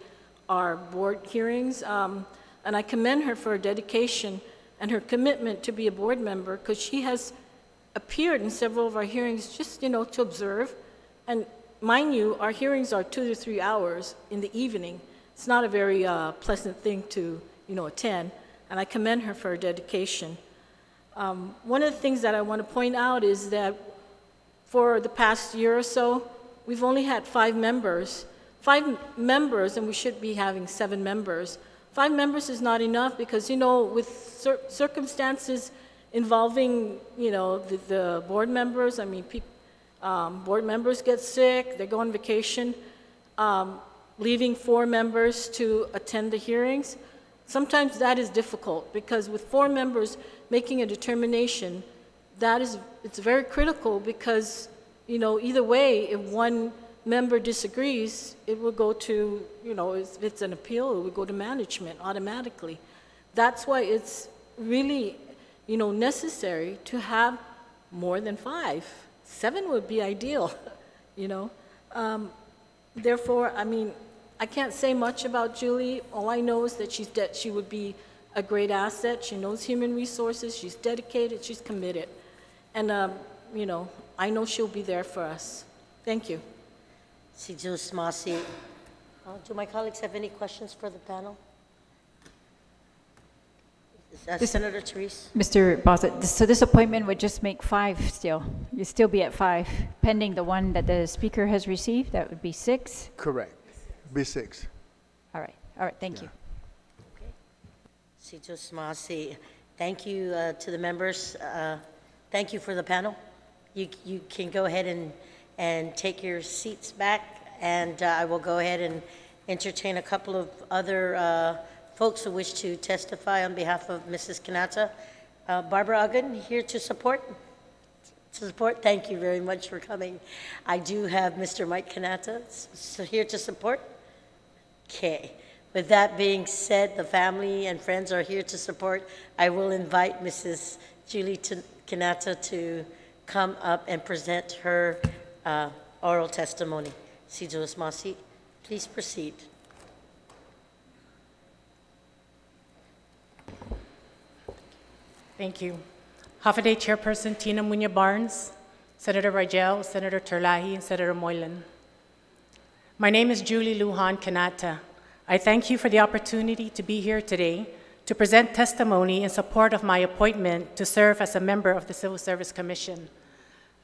our board hearings, and I commend her for her dedication and her commitment to be a board member, because she has appeared in several of our hearings just, to observe. And mind you, our hearings are 2 to 3 hours in the evening. It's not a very pleasant thing to attend, and I commend her for her dedication. One of the things that I want to point out is that for the past year or so, we've only had 5 members. 5 members, and we should be having 7 members. 5 members is not enough because, with circumstances involving, the board members, board members get sick, they go on vacation, leaving 4 members to attend the hearings. Sometimes that is difficult because with 4 members making a determination, it's very critical because, either way, if one member disagrees, it will go to, if it's an appeal, it will go to management automatically. That's why it's really, necessary to have more than 5. 7 would be ideal, Therefore, I can't say much about Julie. All I know is that she would be a great asset. She knows human resources. She's dedicated. She's committed. And, I know she'll be there for us. Thank you. Do my colleagues have any questions for the panel? Senator Therese. Mr. Bossett, so this appointment would just make 5 still. You'd still be at 5, pending the one that the speaker has received. That would be 6. Correct. Be 6. All right, thank you. Thank you to the members. Thank you for the panel. You can go ahead and take your seats back, and I will go ahead and entertain a couple of other folks who wish to testify on behalf of Mrs. Kanata. Barbara Uggan, here to support? Thank you very much for coming. I do have Mr. Mike Kanata here to support. Okay. With that being said, the family and friends are here to support. I will invite Mrs. Julie Kanata to come up and present her oral testimony. Please proceed. Thank you. Half-a-day Chairperson Tina Muña Barnes, Senator Rigel, Senator Terlahi, and Senator Moylan. My name is Julie Lujan Kanata. I thank you for the opportunity to be here today to present testimony in support of my appointment to serve as a member of the Civil Service Commission.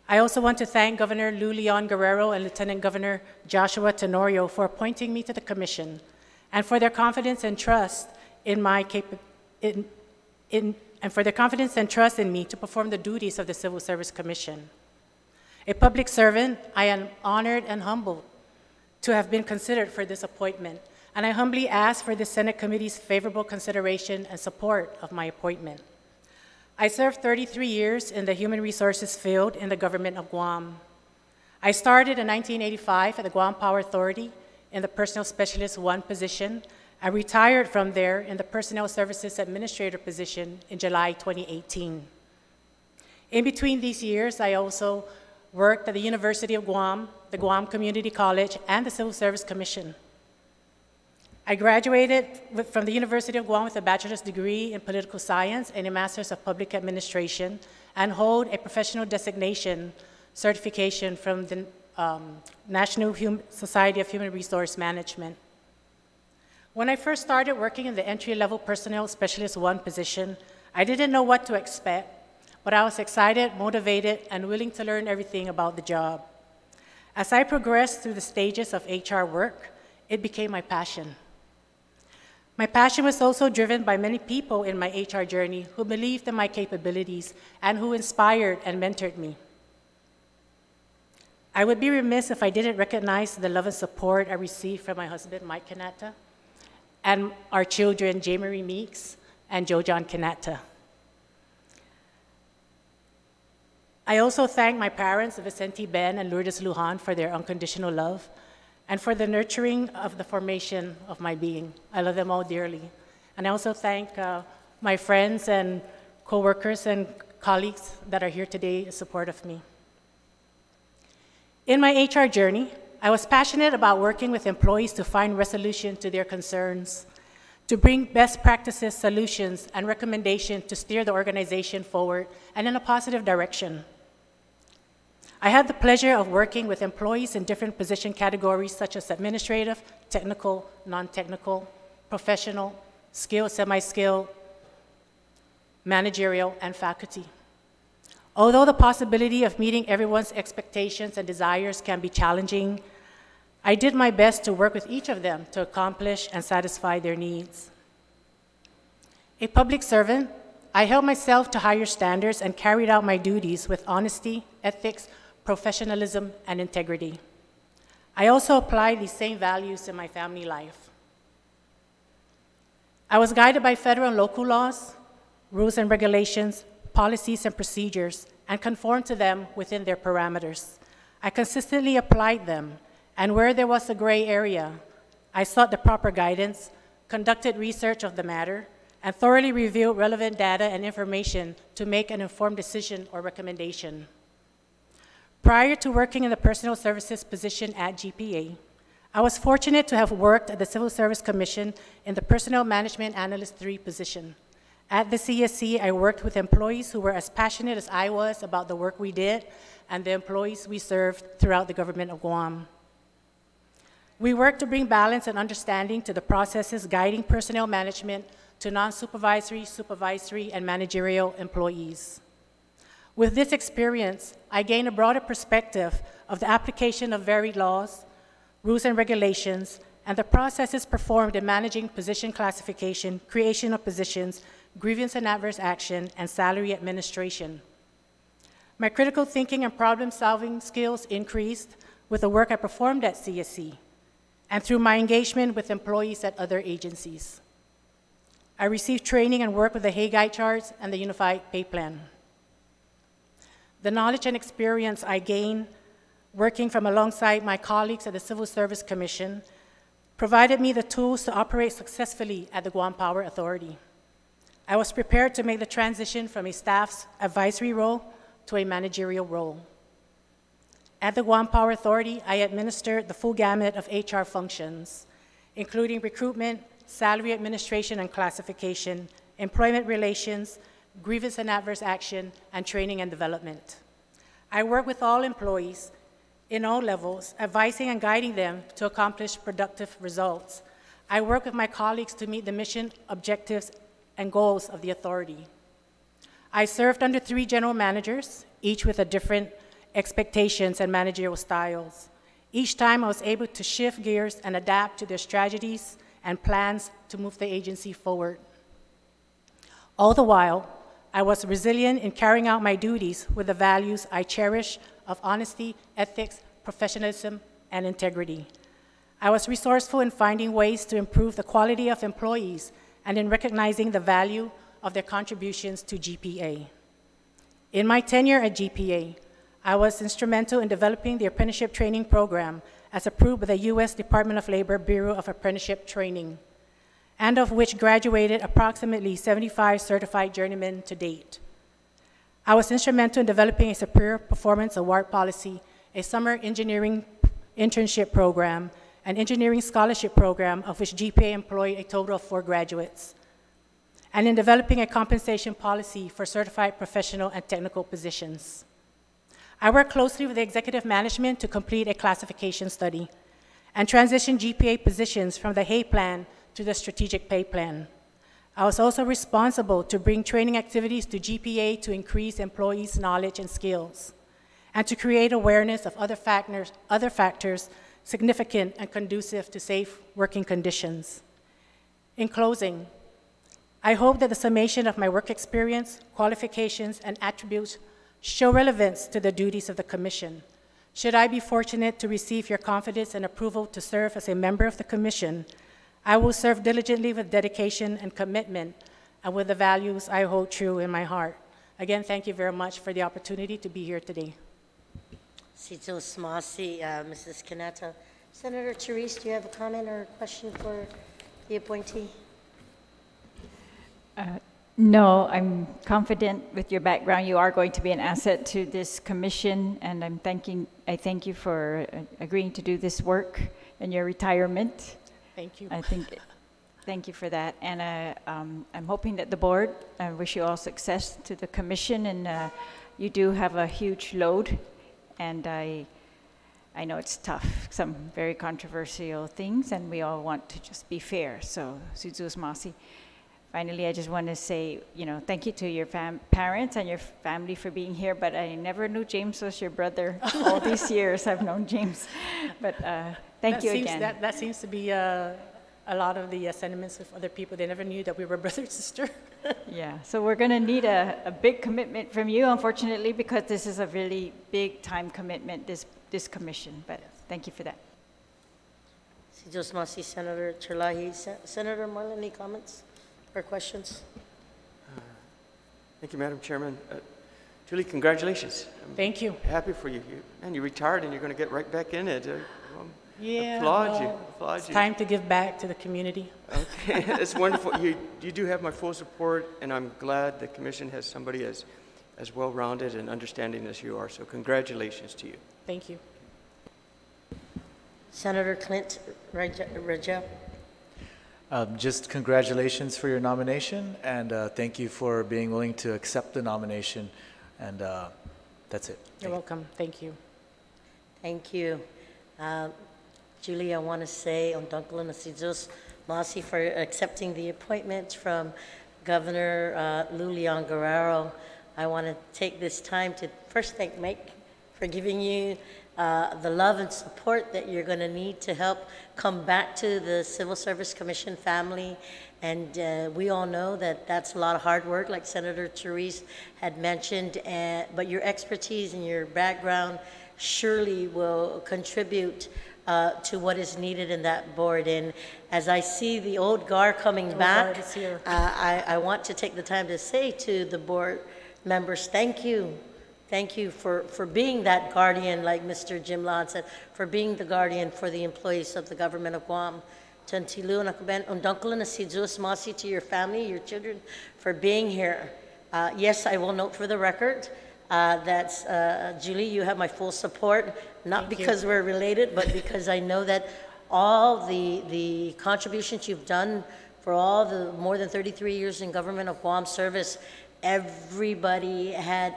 I also want to thank Governor Lou Leon Guerrero and Lieutenant Governor Joshua Tenorio for appointing me to the Commission and for their confidence and trust in me to perform the duties of the Civil Service Commission. A public servant, I am honored and humbled to have been considered for this appointment, and I humbly ask for the Senate Committee's favorable consideration and support of my appointment. I served 33 years in the human resources field in the government of Guam. I started in 1985 at the Guam Power Authority in the Personnel Specialist 1 position. I retired from there in the Personnel Services Administrator position in July 2018. In between these years, I also worked at the University of Guam, the Guam Community College, and the Civil Service Commission. I graduated from the University of Guam with a bachelor's degree in political science and a master's of public administration, and hold a professional designation certification from the National Society of Human Resource Management. When I first started working in the entry-level Personnel Specialist 1 position, I didn't know what to expect, but I was excited, motivated, and willing to learn everything about the job. As I progressed through the stages of HR work, it became my passion. My passion was also driven by many people in my HR journey who believed in my capabilities and who inspired and mentored me. I would be remiss if I didn't recognize the love and support I received from my husband, Mike Kanata, and our children, J. Marie Meeks and Joe John Kanata. I also thank my parents, Vicente Ben and Lourdes Lujan, for their unconditional love and for the nurturing of the formation of my being. I love them all dearly. And I also thank my friends and coworkers and colleagues that are here today in support of me. In my HR journey, I was passionate about working with employees to find resolution to their concerns, to bring best practices, solutions, and recommendations to steer the organization forward and in a positive direction. I had the pleasure of working with employees in different position categories such as administrative, technical, non-technical, professional, skilled, semi-skilled, managerial, and faculty. Although the possibility of meeting everyone's expectations and desires can be challenging, I did my best to work with each of them to accomplish and satisfy their needs. A public servant, I held myself to higher standards and carried out my duties with honesty, ethics, professionalism, and integrity. I also applied these same values in my family life. I was guided by federal and local laws, rules and regulations, policies and procedures, and conformed to them within their parameters. I consistently applied them, and where there was a gray area, I sought the proper guidance, conducted research of the matter, and thoroughly reviewed relevant data and information to make an informed decision or recommendation. Prior to working in the personal services position at GPA, I was fortunate to have worked at the Civil Service Commission in the Personnel Management Analyst 3 position. At the CSC, I worked with employees who were as passionate as I was about the work we did and the employees we served throughout the government of Guam. We worked to bring balance and understanding to the processes guiding personnel management to non-supervisory, supervisory, and managerial employees. With this experience, I gained a broader perspective of the application of varied laws, rules and regulations, and the processes performed in managing position classification, creation of positions, grievance and adverse action, and salary administration. My critical thinking and problem-solving skills increased with the work I performed at CSC and through my engagement with employees at other agencies. I received training and work with the Hague charts and the Unified Pay Plan. The knowledge and experience I gained working from alongside my colleagues at the Civil Service Commission provided me the tools to operate successfully at the Guam Power Authority. I was prepared to make the transition from a staff's advisory role to a managerial role. At the Guam Power Authority, I administered the full gamut of HR functions, including recruitment, salary administration and classification, employment relations, grievance and adverse action, and training and development. I work with all employees in all levels, advising and guiding them to accomplish productive results. I work with my colleagues to meet the mission, objectives, and goals of the authority. I served under 3 general managers, each with a different expectations and managerial styles. Each time I was able to shift gears and adapt to their strategies and plans to move the agency forward. All the while, I was resilient in carrying out my duties with the values I cherish of honesty, ethics, professionalism, and integrity. I was resourceful in finding ways to improve the quality of employees and in recognizing the value of their contributions to GPA. In my tenure at GPA, I was instrumental in developing the apprenticeship training program as approved by the U.S. Department of Labor Bureau of Apprenticeship Training, and of which graduated approximately 75 certified journeymen to date. I was instrumental in developing a superior performance award policy, a summer engineering internship program, an engineering scholarship program of which GPA employed a total of 4 graduates, and in developing a compensation policy for certified professional and technical positions. I worked closely with the executive management to complete a classification study and transition GPA positions from the Hay Plan to the Strategic Pay Plan. I was also responsible to bring training activities to GPA to increase employees' knowledge and skills, and to create awareness of other factors significant and conducive to safe working conditions. In closing, I hope that the summation of my work experience, qualifications, and attributes show relevance to the duties of the Commission. Should I be fortunate to receive your confidence and approval to serve as a member of the Commission, I will serve diligently with dedication and commitment and with the values I hold true in my heart. Again, thank you very much for the opportunity to be here today. Sito Smasi, Mrs. Kanata. Senator Therese, do you have a comment or a question for the appointee? No, I'm confident with your background. You are going to be an asset to this commission, and I thank you for agreeing to do this work in your retirement. Thank you. Thank you for that. And I'm hoping that the board, I wish you all success to the commission, and you do have a huge load, and I I know it's tough, some very controversial things, and we all want to just be fair. So, Sujus Masi. Finally, I just want to say, thank you to your parents and your family for being here, but I never knew James was your brother. All these years I've known James. But thank you again. That seems to be a lot of the sentiments of other people. They never knew that we were brother and sister. Yeah, so we're going to need a big commitment from you, unfortunately, because this is a really big time commitment, this commission. But thank you for that. Sujus Masi, Senator Terlahi. Senator Marlin, any comments or questions? Thank you, Madam Chairman. Julie, congratulations. Thank you. Happy for you. And you retired and you're going to get right back in it. Yeah, Applaud it's you. time to give back to the community. Okay, it's wonderful. You do have my full support, and I'm glad the commission has somebody as well-rounded and understanding as you are. So congratulations to you. Thank you. Senator Clint Rajel. Just congratulations for your nomination, and thank you for being willing to accept the nomination. And that's it. You're welcome. Thank you. Thank you. Julie, I want to say on Dunkel Sujus Masi for accepting the appointment from Governor Lou Leon Guerrero. I want to take this time to first thank Mike for giving you the love and support that you're going to need to help come back to the Civil Service Commission family. And we all know that that's a lot of hard work, like Senator Therese had mentioned, but your expertise and your background surely will contribute to what is needed in that board. And as I see the old guard coming back, I want to take the time to say to the board members, thank you. Thank you for being that guardian, like Mr. Jim Lahan said, for being the guardian for the employees of the government of Guam. To your family, your children, for being here. Yes, I will note for the record that's Julie, you have my full support, not because we're related, but because I know that all the contributions you've done for all the more than 33 years in government of Guam service, everybody had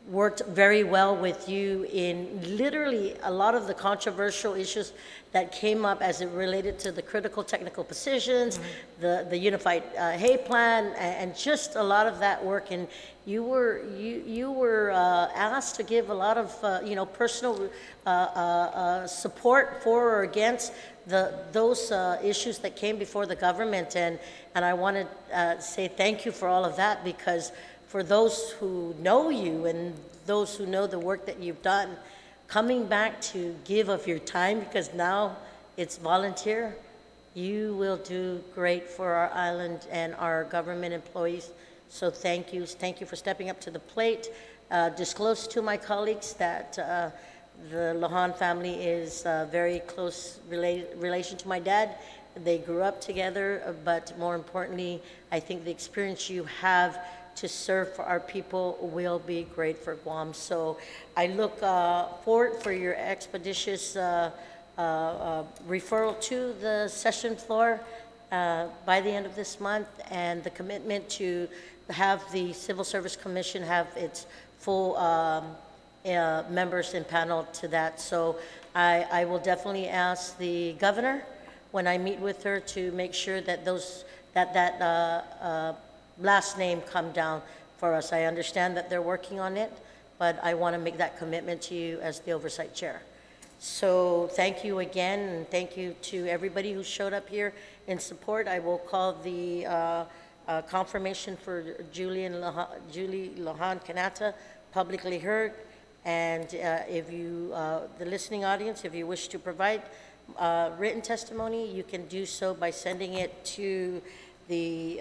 worked very well with you in literally a lot of the controversial issues that came up as it related to the critical technical positions, the unified hay plan, and just a lot of that work. And you were asked to give a lot of personal support for or against those issues that came before the government. And I want to say thank you for all of that, because for those who know you and those who know the work that you've done, coming back to give of your time, because now it's volunteer, you will do great for our island and our government employees. So thank you. Thank you for stepping up to the plate. Disclose to my colleagues that the Lahan family is very close relation to my dad. They grew up together, but more importantly, I think the experience you have to serve for our people will be great for Guam. So I look forward for your expeditious referral to the session floor by the end of this month, and the commitment to have the Civil Service Commission have its full members and panel to that. So I will definitely ask the governor when I meet with her to make sure that that last name come down for us. I understand that they're working on it, but I want to make that commitment to you as the oversight chair. So thank you again, and thank you to everybody who showed up here in support. I will call the confirmation for Julie Lahan Kanata publicly heard. And if you, the listening audience, if you wish to provide written testimony, you can do so by sending it to the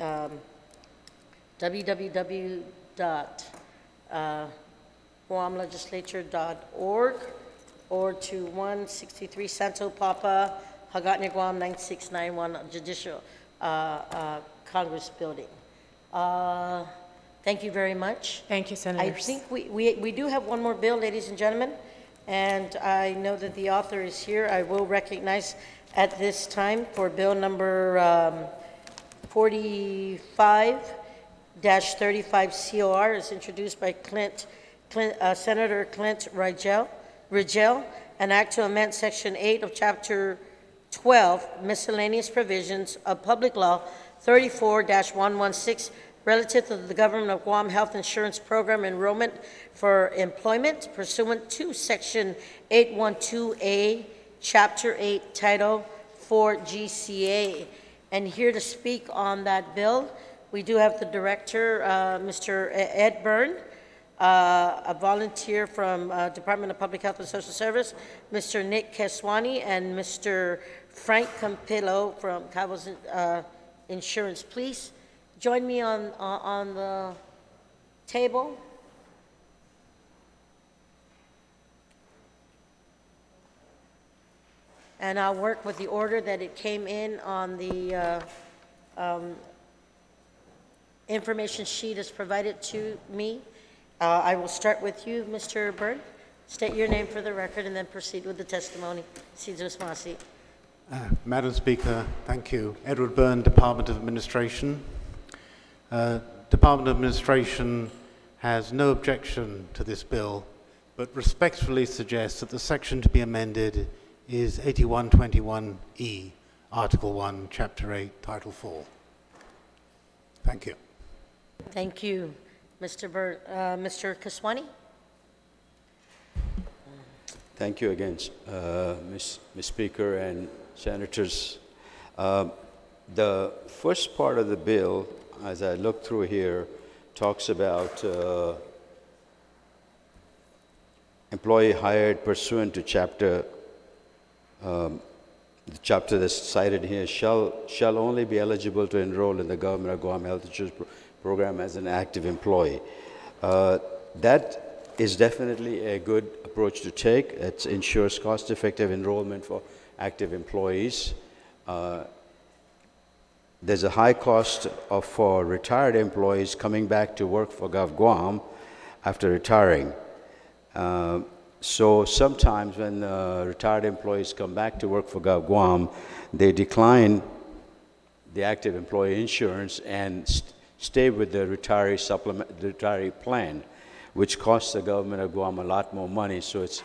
www.guamlegislature.org or to 163 Santo Papa, Hagatna, Guam 9691 Judicial Congress Building. Thank you very much. Thank you, Senators. I think we do have one more bill, ladies and gentlemen, and I know that the author is here. I will recognize at this time for bill number 45-35 COR is introduced by Senator Clint Rigel Rigel, an act to amend Section 8 of Chapter 12, miscellaneous provisions of Public Law 34-116 relative to the Government of Guam Health Insurance Program enrollment for employment pursuant to Section 812A, Chapter 8, Title 4 GCA. And here to speak on that bill, we do have the director, Mr. Ed Byrne, a volunteer from Department of Public Health and Social Service, Mr. Nick Keswani, and Mr. Frank Campillo from Cabos Insurance. Please join me on the table. And I'll work with the order that it came in on the information sheet as provided to me. I will start with you, Mr. Byrne. State your name for the record and then proceed with the testimony. Madam Speaker, thank you. Edward Byrne, Department of Administration. Department of Administration has no objection to this bill, but respectfully suggests that the section to be amended is 8121E, Article 1, Chapter 8, Title 4. Thank you. Thank you, Mr. Byrne. Mr. Keswani? Thank you again, Ms. Speaker and Senators. The first part of the bill, as I look through here, talks about employee hired pursuant to the chapter that's cited here shall only be eligible to enroll in the Government of Guam Health Insurance Program as an active employee. That is definitely a good approach to take. It ensures cost-effective enrollment for active employees. There's a high cost for retired employees coming back to work for Gov Guam after retiring. So sometimes when retired employees come back to work for Gov Guam, they decline the active employee insurance and stay with the retiree plan, which costs the government of Guam a lot more money. So it's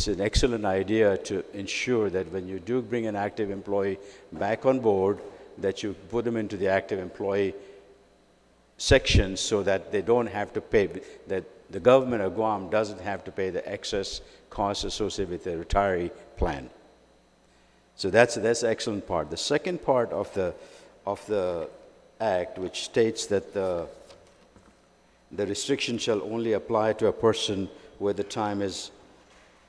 an excellent idea to ensure that when you do bring an active employee back on board, that you put them into the active employee section so that they don't have to pay, that the government of Guam doesn't have to pay the excess costs associated with the retiree plan. So that's an excellent part. The second part of the act, which states that the restriction shall only apply to a person where the time is,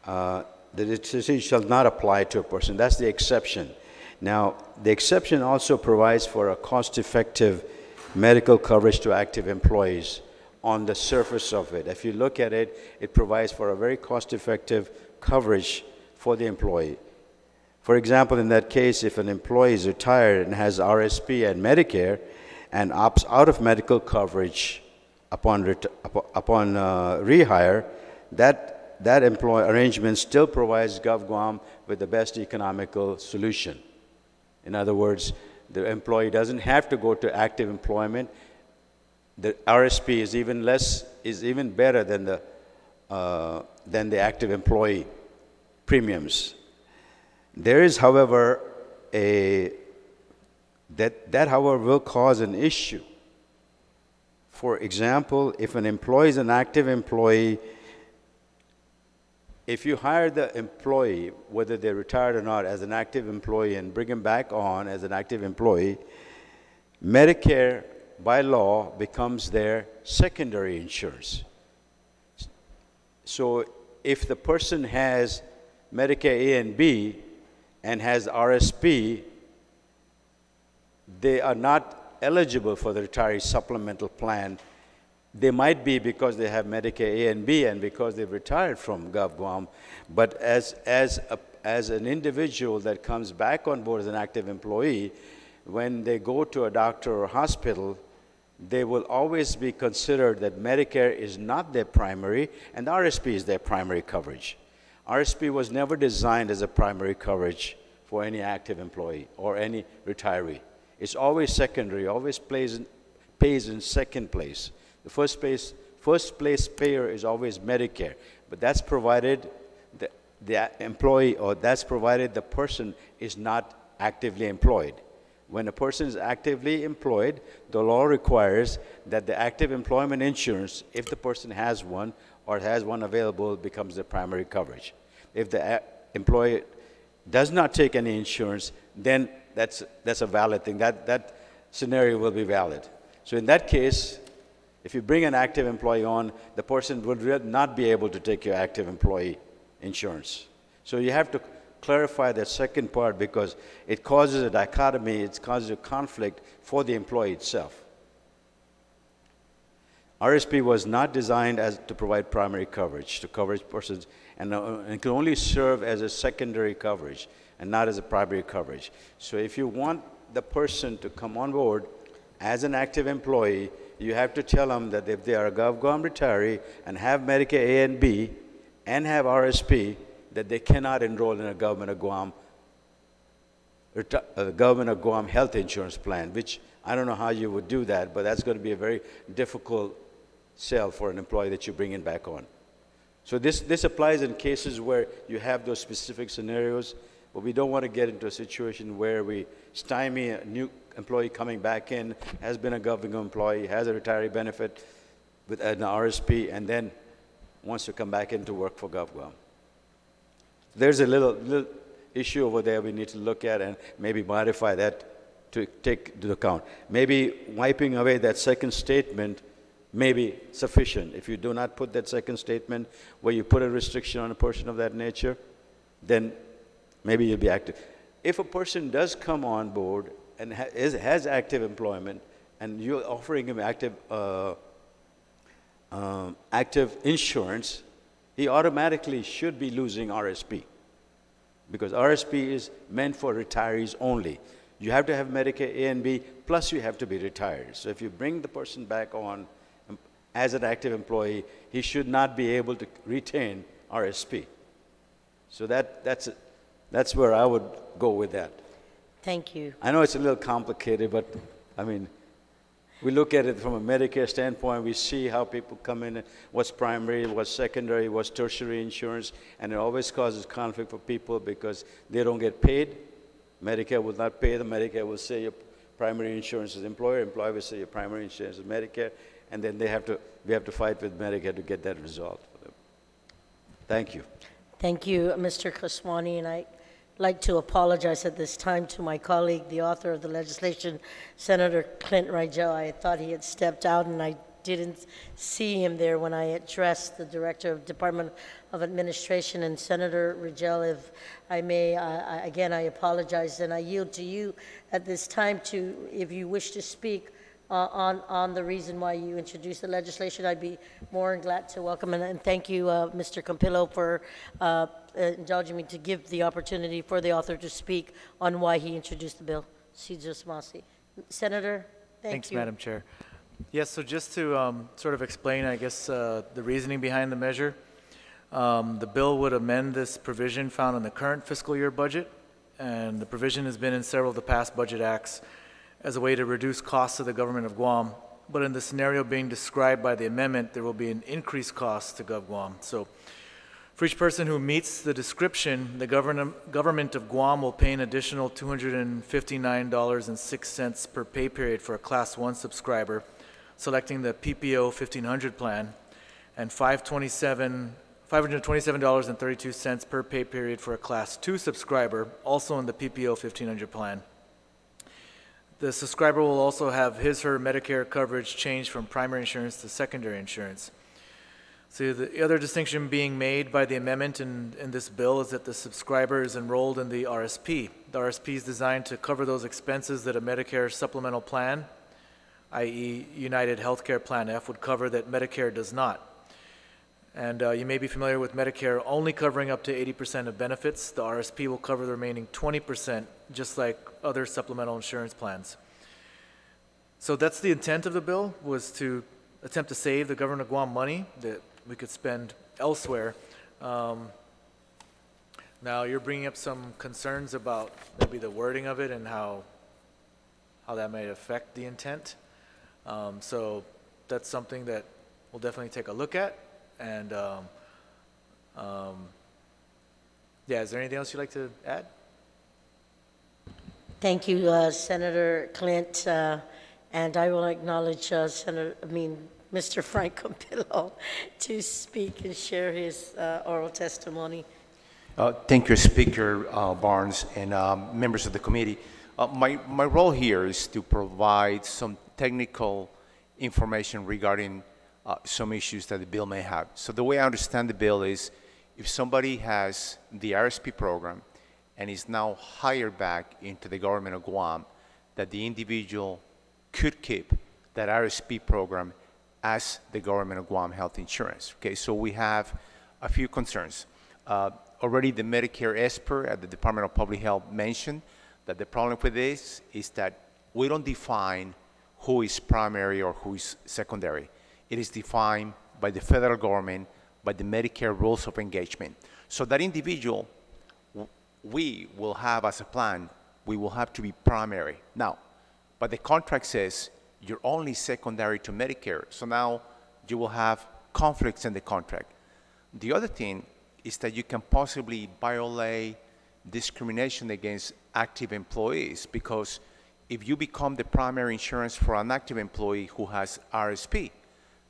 the restriction shall not apply to a person. That's the exception. Now, the exception also provides for a cost-effective medical coverage to active employees on the surface of it. If you look at it, it provides for a very cost-effective coverage for the employee. For example, in that case, if an employee is retired and has RSP and Medicare and opts out of medical coverage upon rehire, that employee arrangement still provides Gov Guam with the best economical solution. In other words, the employee doesn't have to go to active employment. The RSP is even better than the active employee premiums. There is, however, that however will cause an issue. For example, if an employee is an active employee, if you hire the employee, whether they're retired or not, as an active employee and bring him back on as an active employee, Medicare by law becomes their secondary insurance. So if the person has Medicare A and B and has RSP, they are not eligible for the retiree supplemental plan. They might be because they have Medicare A and B and because they've retired from Gov Guam, but as an individual that comes back on board as an active employee, when they go to a doctor or hospital, they will always be considered that Medicare is not their primary and RSP is their primary coverage. RSP was never designed as a primary coverage for any active employee or any retiree. It's always secondary, always pays in second place. The first place payer is always Medicare, but that's provided the employee, or that's provided the person is not actively employed. When a person is actively employed, the law requires that the active employment insurance, if the person has one or has one available, becomes the primary coverage. If the employee does not take any insurance, then that's a valid thing. That scenario will be valid. So in that case, if you bring an active employee on, the person would not be able to take your active employee insurance. So you have to clarify that second part, because it causes a dichotomy, it causes a conflict for the employee itself. RSP was not designed to provide primary coverage to coverage persons, and it can only serve as a secondary coverage and not as a primary coverage. So if you want the person to come on board as an active employee, you have to tell them that if they are a GovGuam retiree and have Medicare A and B and have RSP, that they cannot enroll in a Government of Guam health insurance plan, which I don't know how you would do that, but that's going to be a very difficult sell for an employee that you bring in back on. So this applies in cases where you have those specific scenarios, but we don't want to get into a situation where we stymie a new employee coming back in, has been a government employee, has a retiree benefit with an RSP, and then wants to come back in to work for GovGuam. There's a little issue over there we need to look at and maybe modify that to take into account. Maybe wiping away that second statement may be sufficient. If you do not put that second statement where you put a restriction on a person of that nature, then maybe you'll be active. If a person does come on board and has active employment, and you're offering him active insurance, he automatically should be losing RSP, because RSP is meant for retirees only. You have to have Medicare A and B, plus you have to be retired. So if you bring the person back on as an active employee, he should not be able to retain RSP. So that's where I would go with that. Thank you. I know it's a little complicated, but I mean, we look at it from a Medicare standpoint. We see how people come in, what's primary, what's secondary, what's tertiary insurance, and it always causes conflict for people because they don't get paid. Medicare will not pay them. Medicare will say your primary insurance is employer. Employer will say your primary insurance is Medicare, and then we have to fight with Medicare to get that resolved for them. Thank you. Thank you, Mr. Khoswani, and I'd like to apologize at this time to my colleague, the author of the legislation, Senator Clint Rigel. I thought he had stepped out, and I didn't see him there when I addressed the Director of Department of Administration. And Senator Rigel, if I may, again, I apologize, and I yield to you at this time to, if you wish to speak on the reason why you introduced the legislation, I'd be more than glad to welcome. And thank you, Mr. Campillo, for indulging me to give the opportunity for the author to speak on why he introduced the bill. Senator, Thanks, you. Madam Chair. Yes, so just to sort of explain, I guess, the reasoning behind the measure, the bill would amend this provision found in the current fiscal year budget, and the provision has been in several of the past budget acts as a way to reduce costs to the government of Guam. But in the scenario being described by the amendment, there will be an increased cost to GovGuam. So for each person who meets the description, the government of Guam will pay an additional $259.06 per pay period for a Class 1 subscriber, selecting the PPO 1500 plan, and $527.32 per pay period for a Class 2 subscriber, also in the PPO 1500 plan. The subscriber will also have his/her Medicare coverage change from primary insurance to secondary insurance. So the other distinction being made by the amendment in this bill is that the subscriber is enrolled in the RSP. The RSP is designed to cover those expenses that a Medicare supplemental plan, i.e. United Healthcare Plan F, would cover that Medicare does not. And you may be familiar with Medicare only covering up to 80% of benefits. The RSP will cover the remaining 20%, just like other supplemental insurance plans. So that's the intent of the bill, was to attempt to save the government of Guam money that we could spend elsewhere. Now you're bringing up some concerns about maybe the wording of it and how that may affect the intent. So that's something that we'll definitely take a look at, and Yeah, is there anything else you'd like to add? Thank you, Senator Clint, and I will acknowledge Mr. Frank Campillo to speak and share his oral testimony. Thank you, Speaker Barnes and members of the committee. My role here is to provide some technical information regarding some issues that the bill may have. So the way I understand the bill is if somebody has the RSP program and is now hired back into the government of Guam, that the individual could keep that RSP program as the government of Guam health insurance. Okay, so we have a few concerns. Already the Medicare expert at the Department of Public Health mentioned that the problem with this is that we don't define who is primary or who is secondary. It is defined by the federal government, by the Medicare rules of engagement. So that individual, we will have as a plan, we will have to be primary. Now, but the contract says you're only secondary to Medicare, so now you will have conflicts in the contract. The other thing is that you can possibly violate discrimination against active employees, because if you become the primary insurance for an active employee who has RSP,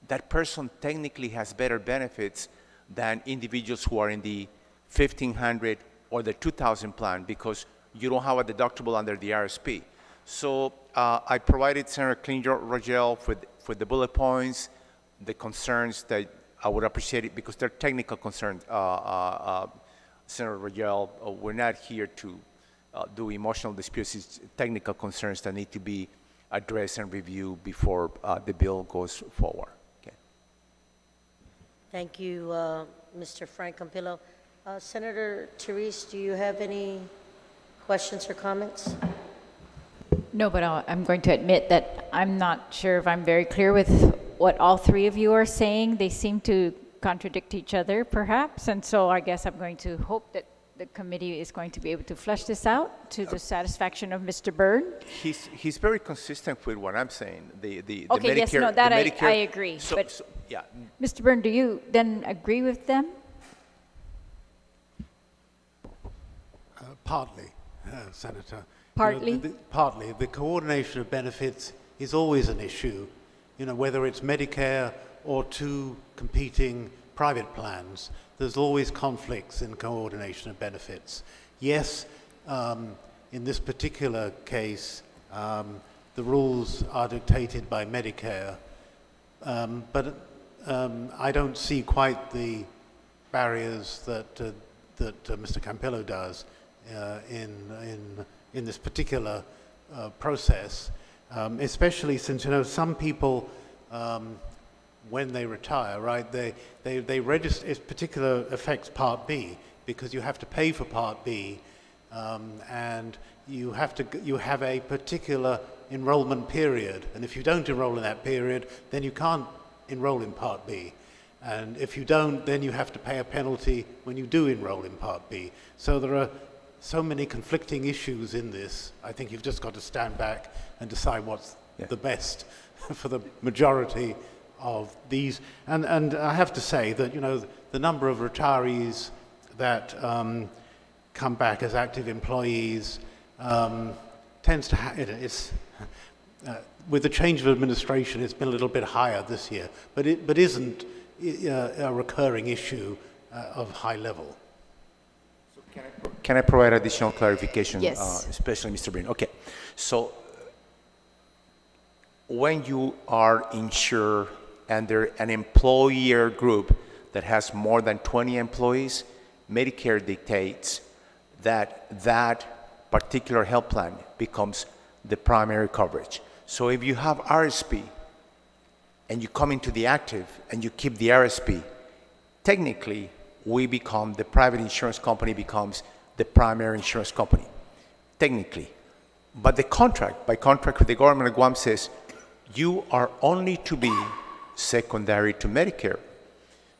that person technically has better benefits than individuals who are in the 1,500 or the 2,000 plan, because you don't have a deductible under the RSP. So I provided Senator Clint Rogel for the bullet points, the concerns that I would appreciate it, because they're technical concerns. Senator Rogel, we're not here to do emotional disputes. It's technical concerns that need to be addressed and reviewed before the bill goes forward. Okay. Thank you, Mr. Frank Campillo. Senator Therese, do you have any questions or comments? No, but I'm going to admit that I'm not sure if I'm very clear with what all three of you are saying. They seem to contradict each other, perhaps, and so I guess I'm going to hope that the committee is going to be able to flesh this out to the satisfaction of Mr. Byrne. He's very consistent with what I'm saying. The okay, Medicare, yes, no, that Medicare, I agree. But so, yeah. Mr. Byrne, do you then agree with them? Partly, Senator. Partly? You know, partly. The coordination of benefits is always an issue, you know, whether it's Medicare or two competing private plans. There's always conflicts in coordination of benefits. Yes, in this particular case, the rules are dictated by Medicare, but I don't see quite the barriers that Mr. Campillo does in this particular process, especially since, you know, some people, when they retire, right, they register, it particular affects Part B, because you have to pay for Part B, and you have a particular enrollment period, and if you don't enroll in that period, then you can't enroll in Part B. And if you don't, then you have to pay a penalty when you do enroll in Part B. So there are so many conflicting issues in this. I think you've just got to stand back and decide what's the best for the majority of these. And I have to say that, you know, the number of retirees that come back as active employees tends to with the change of administration, it's been a little bit higher this year, but isn't a recurring issue of high level. Can I provide additional clarification? Yes. Especially Mr. Byrne. Okay. So when you are insured under an employer group that has more than 20 employees, Medicare dictates that that particular health plan becomes the primary coverage. So if you have RSP and you come into the active and you keep the RSP, technically we become, the private insurance company becomes the primary insurance company, technically. But the contract, by contract with the government of Guam, says you are only to be secondary to Medicare.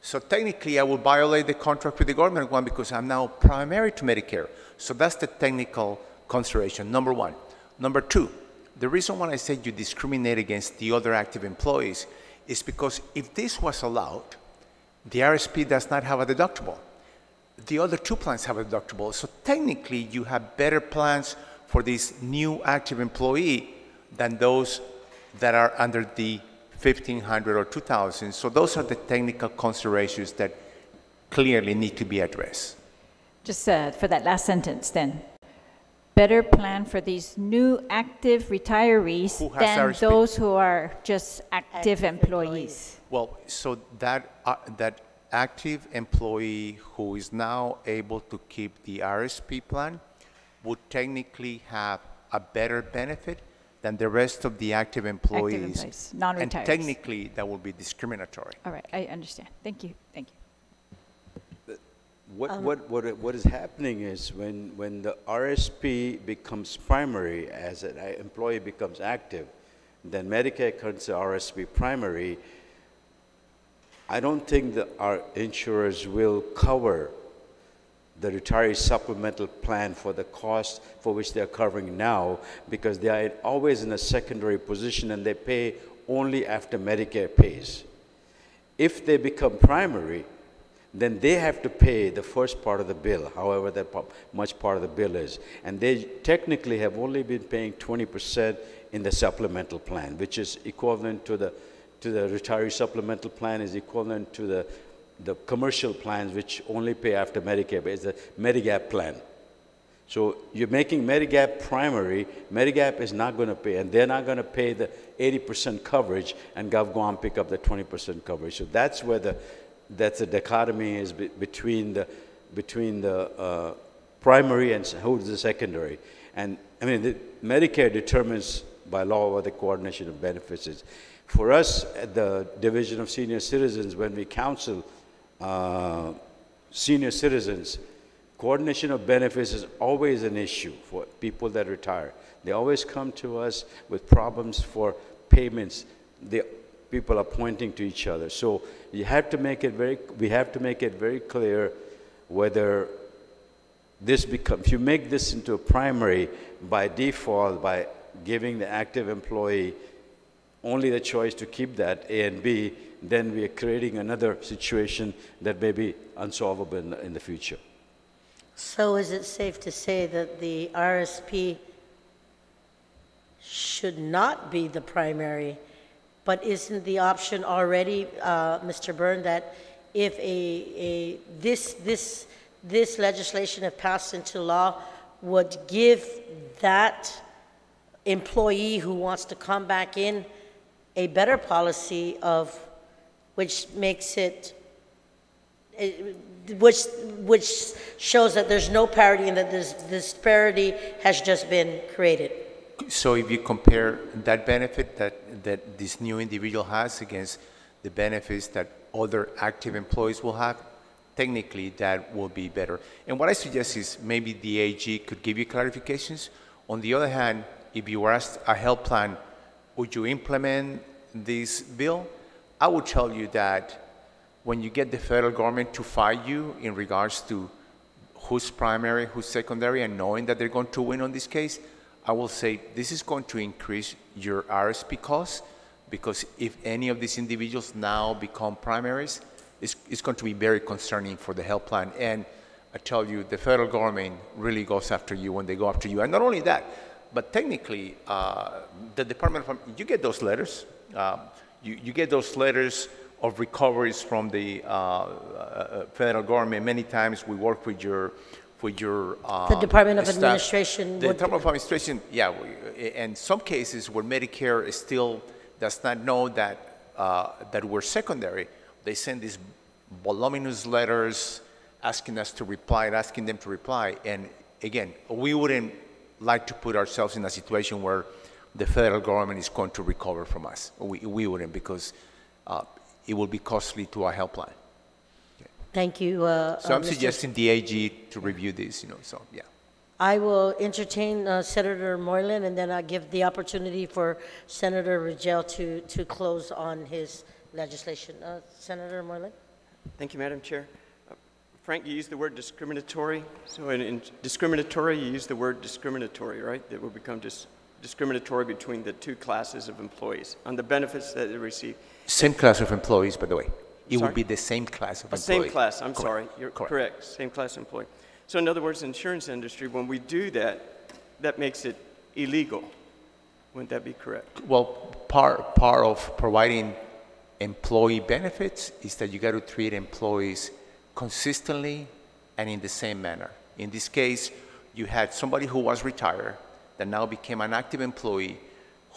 So technically I will violate the contract with the government of Guam because I'm now primary to Medicare. So that's the technical consideration, number one. Number two, the reason why I said you discriminate against the other active employees is because if this was allowed, the RSP does not have a deductible. the other two plans have a deductible. So technically, you have better plans for this new active employee than those that are under the 1,500 or 2,000. So those are the technical considerations that clearly need to be addressed. Just for that last sentence then. Better plan for these new active retirees than RSP. those who are just active employees. Well, so that active employee who is now able to keep the RSP plan would technically have a better benefit than the rest of the active employees. Non-retirees. And technically, that would be discriminatory. All right, I understand. Thank you. Thank you. What is happening is when the RSP becomes primary, as an employee becomes active, then Medicare considers RSP primary. I don't think that our insurers will cover the retiree supplemental plan for the cost for which they're covering now, because they are always in a secondary position and they pay only after Medicare pays. If they become primary, then they have to pay the first part of the bill, however that much part of the bill is. And they technically have only been paying 20% in the supplemental plan, which is equivalent to the retiree supplemental plan is equivalent to the commercial plans, which only pay after Medicare, but it's the Medigap plan. So you're making Medigap primary, Medigap is not going to pay, and they're not going to pay the 80% coverage, and GovGuam pick up the 20% coverage. So that's where that's the dichotomy is between the primary and who's the secondary. And I mean, Medicare determines by law what the coordination of benefits is. For us at the Division of Senior Citizens, when we counsel senior citizens, coordination of benefits is always an issue for people that retire. They always come to us with problems for payments. People are pointing to each other. So we have to make it very clear whether this becomes, if you make this into a primary by default, by giving the active employee only the choice to keep that A and B, then we are creating another situation that may be unsolvable in the future. So is it safe to say that the RSP should not be the primary? But isn't the option already, Mr. Byrne, that if this legislation, if passed into law, would give that employee who wants to come back in a better policy of which makes it, which shows that there's no parity and that this disparity has just been created? So if you compare that benefit that this new individual has against the benefits that other active employees will have, technically that will be better. And what I suggest is maybe the AG could give you clarifications. On the other hand, if you were asked a health plan, would you implement this bill? I would tell you that when you get the federal government to fight you in regards to who's primary, who's secondary, and knowing that they're going to win on this case, I will say this is going to increase your RSP costs, because if any of these individuals now become primaries, it's going to be very concerning for the health plan. And I tell you, the federal government really goes after you when they go after you. And not only that, but technically, the Department of, you get those letters. You get those letters of recoveries from the federal government. Many times we work with your the Department of staff. Administration. The Department of Administration, yeah. And some cases where Medicare still does not know that that we're secondary, they send these voluminous letters asking us to reply, asking them to reply. And again, we wouldn't like to put ourselves in a situation where the federal government is going to recover from us. We wouldn't, because it will be costly to our health plan. Thank you. So I'm suggesting the AG to review this, so yeah. I will entertain Senator Moylan, and then I'll give the opportunity for Senator Rigel to close on his legislation. Senator Moylan? Thank you, Madam Chair. Frank, you used the word discriminatory. So in discriminatory, you use the word discriminatory, right? That will become discriminatory between the two classes of employees on the benefits that they receive. Same class of employees, by the way. It Sorry? would be the same class of A employee. same class, I'm Correct. sorry. You're correct. Same class employee. So in other words, insurance industry, when we do that, that makes it illegal. Wouldn't that be correct? Well, part of providing employee benefits is that you got to treat employees consistently and in the same manner. In this case, you had somebody who was retired that now became an active employee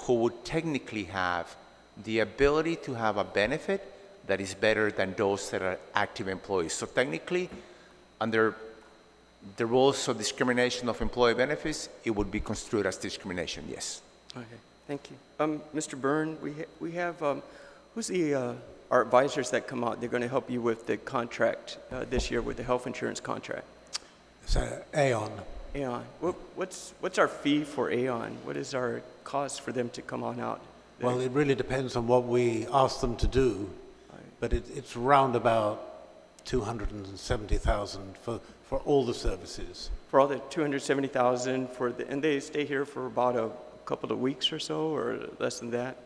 who would technically have the ability to have a benefit that is better than those that are active employees. So technically, under the rules of discrimination of employee benefits, it would be construed as discrimination, yes. Okay, thank you. Mr. Byrne, we have, who's our advisors that come out? They're going to help you with the contract this year with the health insurance contract. So, Aon. Aon. What's our fee for Aon? What is our cost for them to come on out? Well, it really depends on what we ask them to do, but it's around about 270,000 for all the services. For all the 270,000 and they stay here for about a couple of weeks or so, or less than that?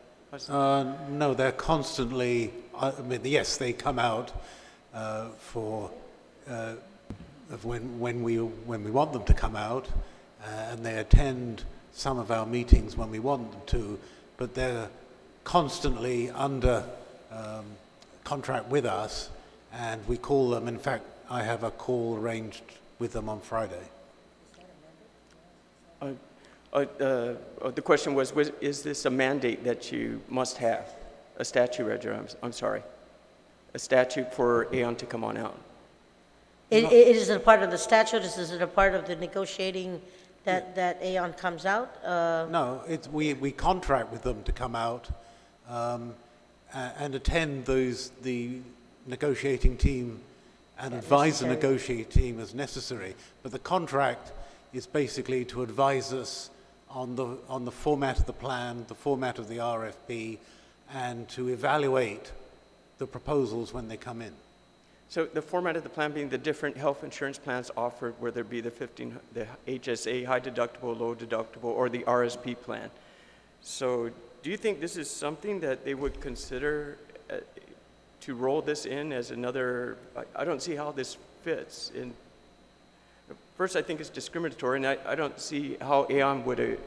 No, they're constantly, I mean, yes, they come out when we want them to come out, and they attend some of our meetings when we want them to, but they're constantly under contract with us, and we call them. In fact, I have a call arranged with them on Friday. The question was, is this a mandate that you must have? A statute, Roger, I'm sorry. A statute for Aon to come on out? Is it a part of the statute? Is it a part of the negotiating that Aon comes out? No, we contract with them to come out and attend the negotiating team and advise the negotiating team as necessary. But the contract is basically to advise us on the format of the plan, the format of the RFP, and to evaluate the proposals when they come in. So the format of the plan being the different health insurance plans offered, whether it be the HSA, high deductible, low deductible, or the RSP plan. So do you think this is something that they would consider to roll this in as another? I don't see how this fits in. First, I think it's discriminatory, and I don't see how Aon would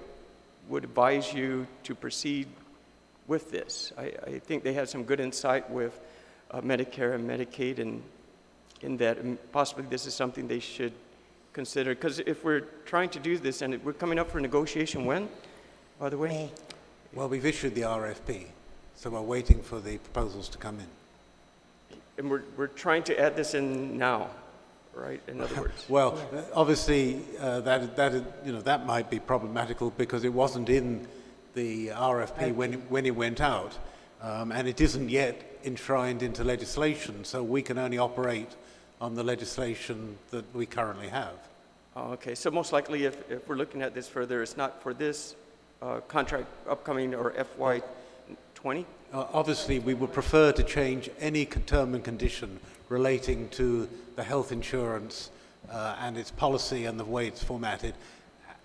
advise you to proceed with this. I think they have some good insight with Medicare and Medicaid, and in that possibly this is something they should consider. Because if we're trying to do this, and we're coming up for negotiation when, by the way? May. Well, we've issued the RFP, so we're waiting for the proposals to come in. And we're trying to add this in now, right? In other words. Well, obviously, that might be problematical because it wasn't in the RFP when it went out, and it isn't yet enshrined into legislation, so we can only operate on the legislation that we currently have. Oh, okay, so most likely if we're looking at this further, it's not for this contract upcoming or FY20? Obviously, we would prefer to change any term and condition relating to the health insurance and its policy and the way it's formatted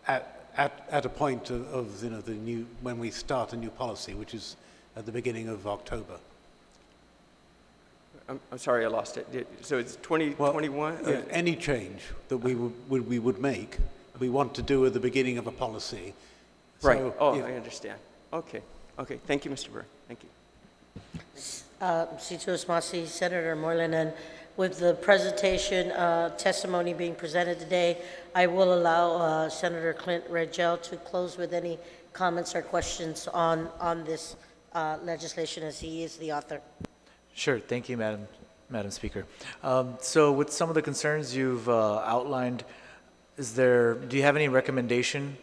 at a point of the new, when we start a new policy, which is at the beginning of October. I'm sorry, I lost it. So it's 2021? Any change that we would make, we want to do at the beginning of a policy. Right. So I understand. Okay. Okay. Thank you, Mr. Byrne. Thank you. Situ Masi, Senator Moreland, and with the presentation testimony being presented today, I will allow Senator Clint Rangel to close with any comments or questions on this legislation, as he is the author. Sure. Thank you, Madam Speaker. So with some of the concerns you've outlined, do you have any recommendation,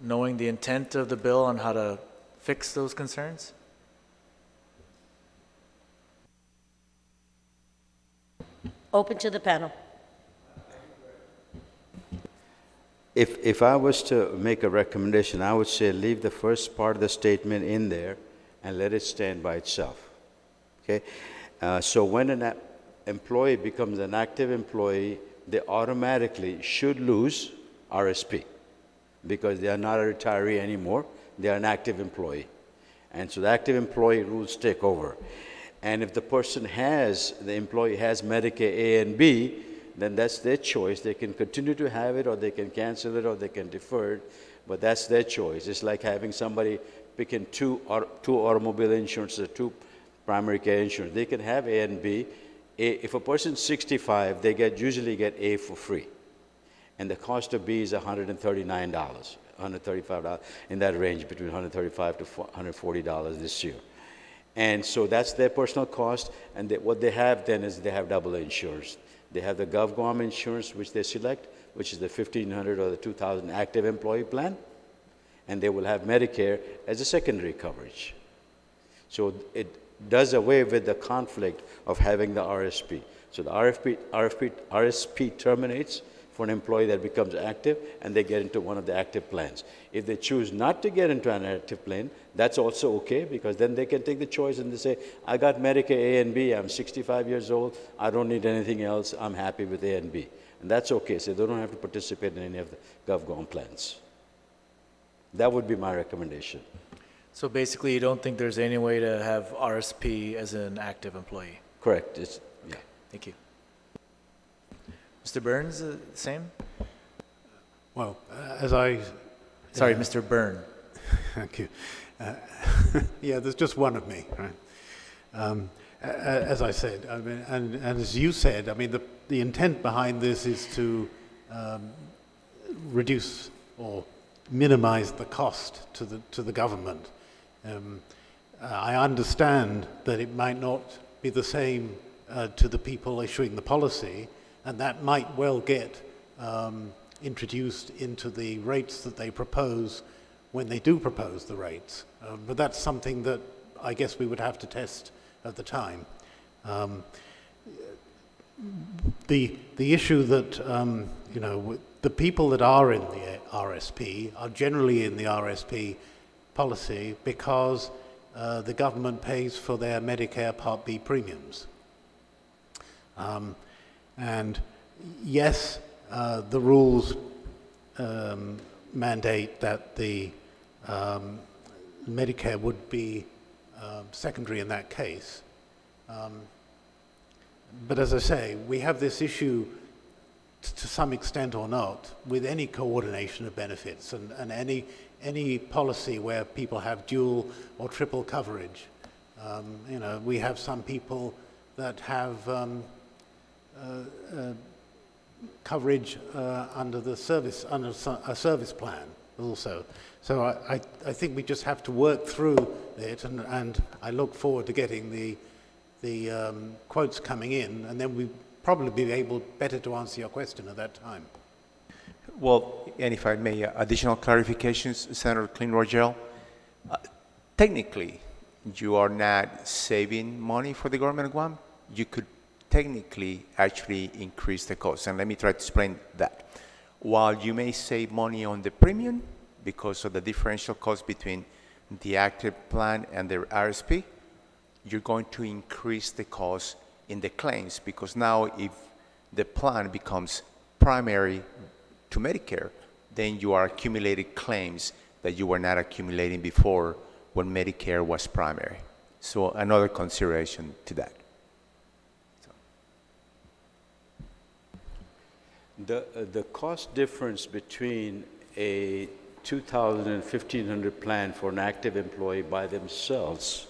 knowing the intent of the bill, on how to fix those concerns? Open to the panel. If I was to make a recommendation, I would say leave the first part of the statement in there and let it stand by itself. Okay? So when an employee becomes an active employee, they automatically should lose RSP because they are not a retiree anymore. They are an active employee. And so the active employee rules take over. And if the person the employee has Medicare A and B, then that's their choice. They can continue to have it, or they can cancel it, or they can defer it, but that's their choice. It's like having somebody picking two automobile insurances or two primary care insurance. They can have A and B. If a person's 65, they usually get A for free. And the cost of B is $139, $135, in that range, between $135 to $140 this year. And so that's their personal cost, and what they have then is they have double insurance. They have the GovGuam insurance, which they select, which is the $1,500 or the $2,000 active employee plan, and they will have Medicare as a secondary coverage. So it does away with the conflict of having the RSP. So the RSP terminates for an employee that becomes active, and they get into one of the active plans. If they choose not to get into an active plan, that's also okay, because then they can take the choice and they say, I got Medicare A and B, I'm 65 years old, I don't need anything else, I'm happy with A and B. And that's okay, so they don't have to participate in any of the GovGuam plans. That would be my recommendation. So basically, you don't think there's any way to have RSP as an active employee? Correct. Yeah. Thank you. Mr. Burns, same? Well, as I... Sorry, Mr. Byrne. Thank you. Yeah, there's just one of me, right? As I said, I mean, and as you said, I mean, the intent behind this is to reduce or minimize the cost to the government. I understand that it might not be the same to the people issuing the policy, and that might well get introduced into the rates that they propose when they do propose the rates. But that's something that I guess we would have to test at the time. The issue that, you know, the people that are in the RSP are generally in the RSP policy because the government pays for their Medicare Part B premiums. And yes, the rules mandate that the Medicare would be secondary in that case. But as I say, we have this issue to some extent or not with any coordination of benefits and any policy where people have dual or triple coverage. You know, we have some people that have coverage under a service plan also. So I think we just have to work through it, and I look forward to getting the quotes coming in, and then we probably be able better to answer your question at that time. Well, and if I may, additional clarifications, Senator Klein-Rogel. Technically, you are not saving money for the government of Guam. You could technically actually increase the cost, and let me try to explain that. While you may save money on the premium because of the differential cost between the active plan and the RSP, you're going to increase the cost in the claims, because now if the plan becomes primary to Medicare, then you are accumulating claims that you were not accumulating before when Medicare was primary. So another consideration to that. The cost difference between a $2,000 and $1,500 plan for an active employee by themselves,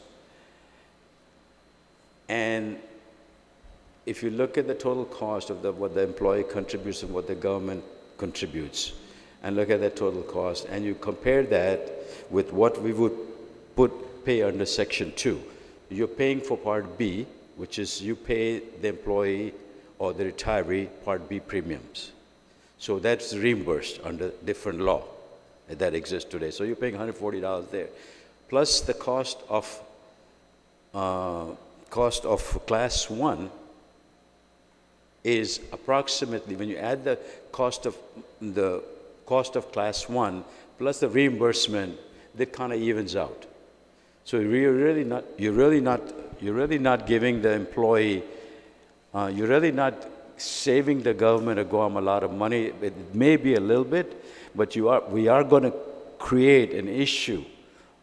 and if you look at the total cost of what the employee contributes and what the government contributes, and look at that total cost, and you compare that with what we would pay under Section 2, you're paying for Part B, which is you pay the employee or the retiree Part B premiums. So that's reimbursed under different law that exists today. So you're paying $140 there. Plus the cost of Class 1 is approximately, when you add the cost of Class 1 plus the reimbursement, that kind of evens out. So you're really not giving the employee, you're really not saving the government of Guam a lot of money. It may be a little bit, but we are going to create an issue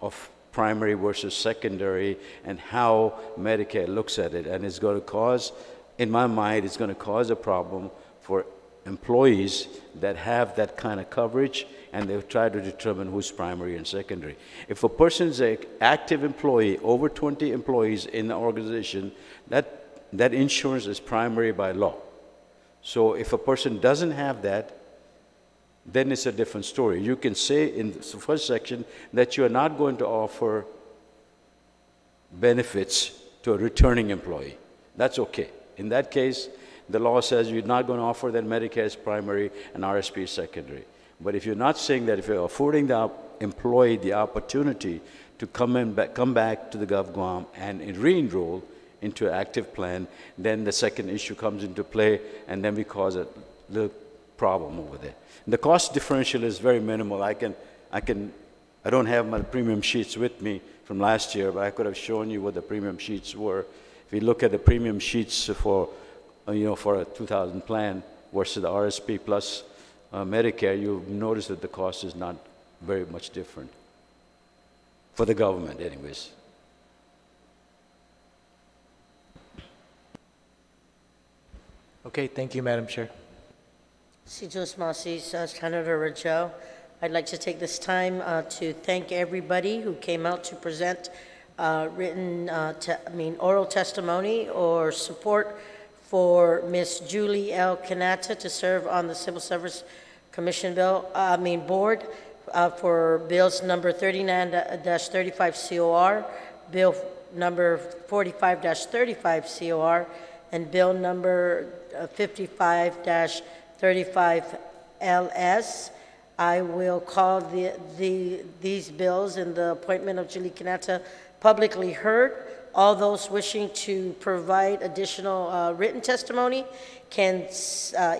of primary versus secondary and how Medicare looks at it. And it's going to cause, in my mind, it's going to cause a problem for employees that have that kind of coverage, and they'll try to determine who's primary and secondary. If a person's an active employee, over 20 employees in the organization, that insurance is primary by law. So if a person doesn't have that, then it's a different story. You can say in the first section that you're not going to offer benefits to a returning employee. That's okay. In that case, the law says you're not going to offer that Medicare is primary and RSP is secondary. But if you're not saying that, if you're affording the employee the opportunity to come back to the GovGuam and re-enroll into an active plan, then the second issue comes into play, and then we cause a little problem over there. The cost differential is very minimal. I don't have my premium sheets with me from last year, but I could have shown you what the premium sheets were. If you look at the premium sheets for, for a 2000 plan versus the RSP plus Medicare, you'll notice that the cost is not very much different for the government, anyways. Okay, thank you, Madam Chair. Sijos Masis, Senator Rajo. I'd like to take this time to thank everybody who came out to present oral testimony or support for Ms. Julie L. Kanata to serve on the Civil Service Commission board for bills number 39-35 COR, bill number 45-35 COR, and bill number 55-35 LS. I will call these bills and the appointment of Julie Kanata publicly heard. All those wishing to provide additional written testimony can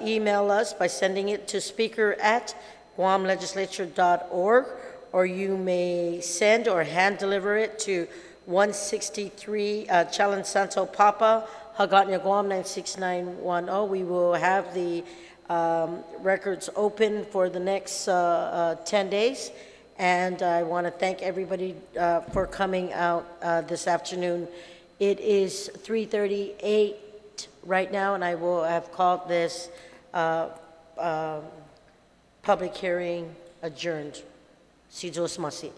email us by sending it to speaker@guamlegislature.org, or you may send or hand deliver it to 163 Chalan Santo Papa, Hagatna Guam 96910. We will have the records open for the next 10 days. And I want to thank everybody for coming out this afternoon. It is 3:38 right now, and I will have called this public hearing adjourned. Sijos Masi.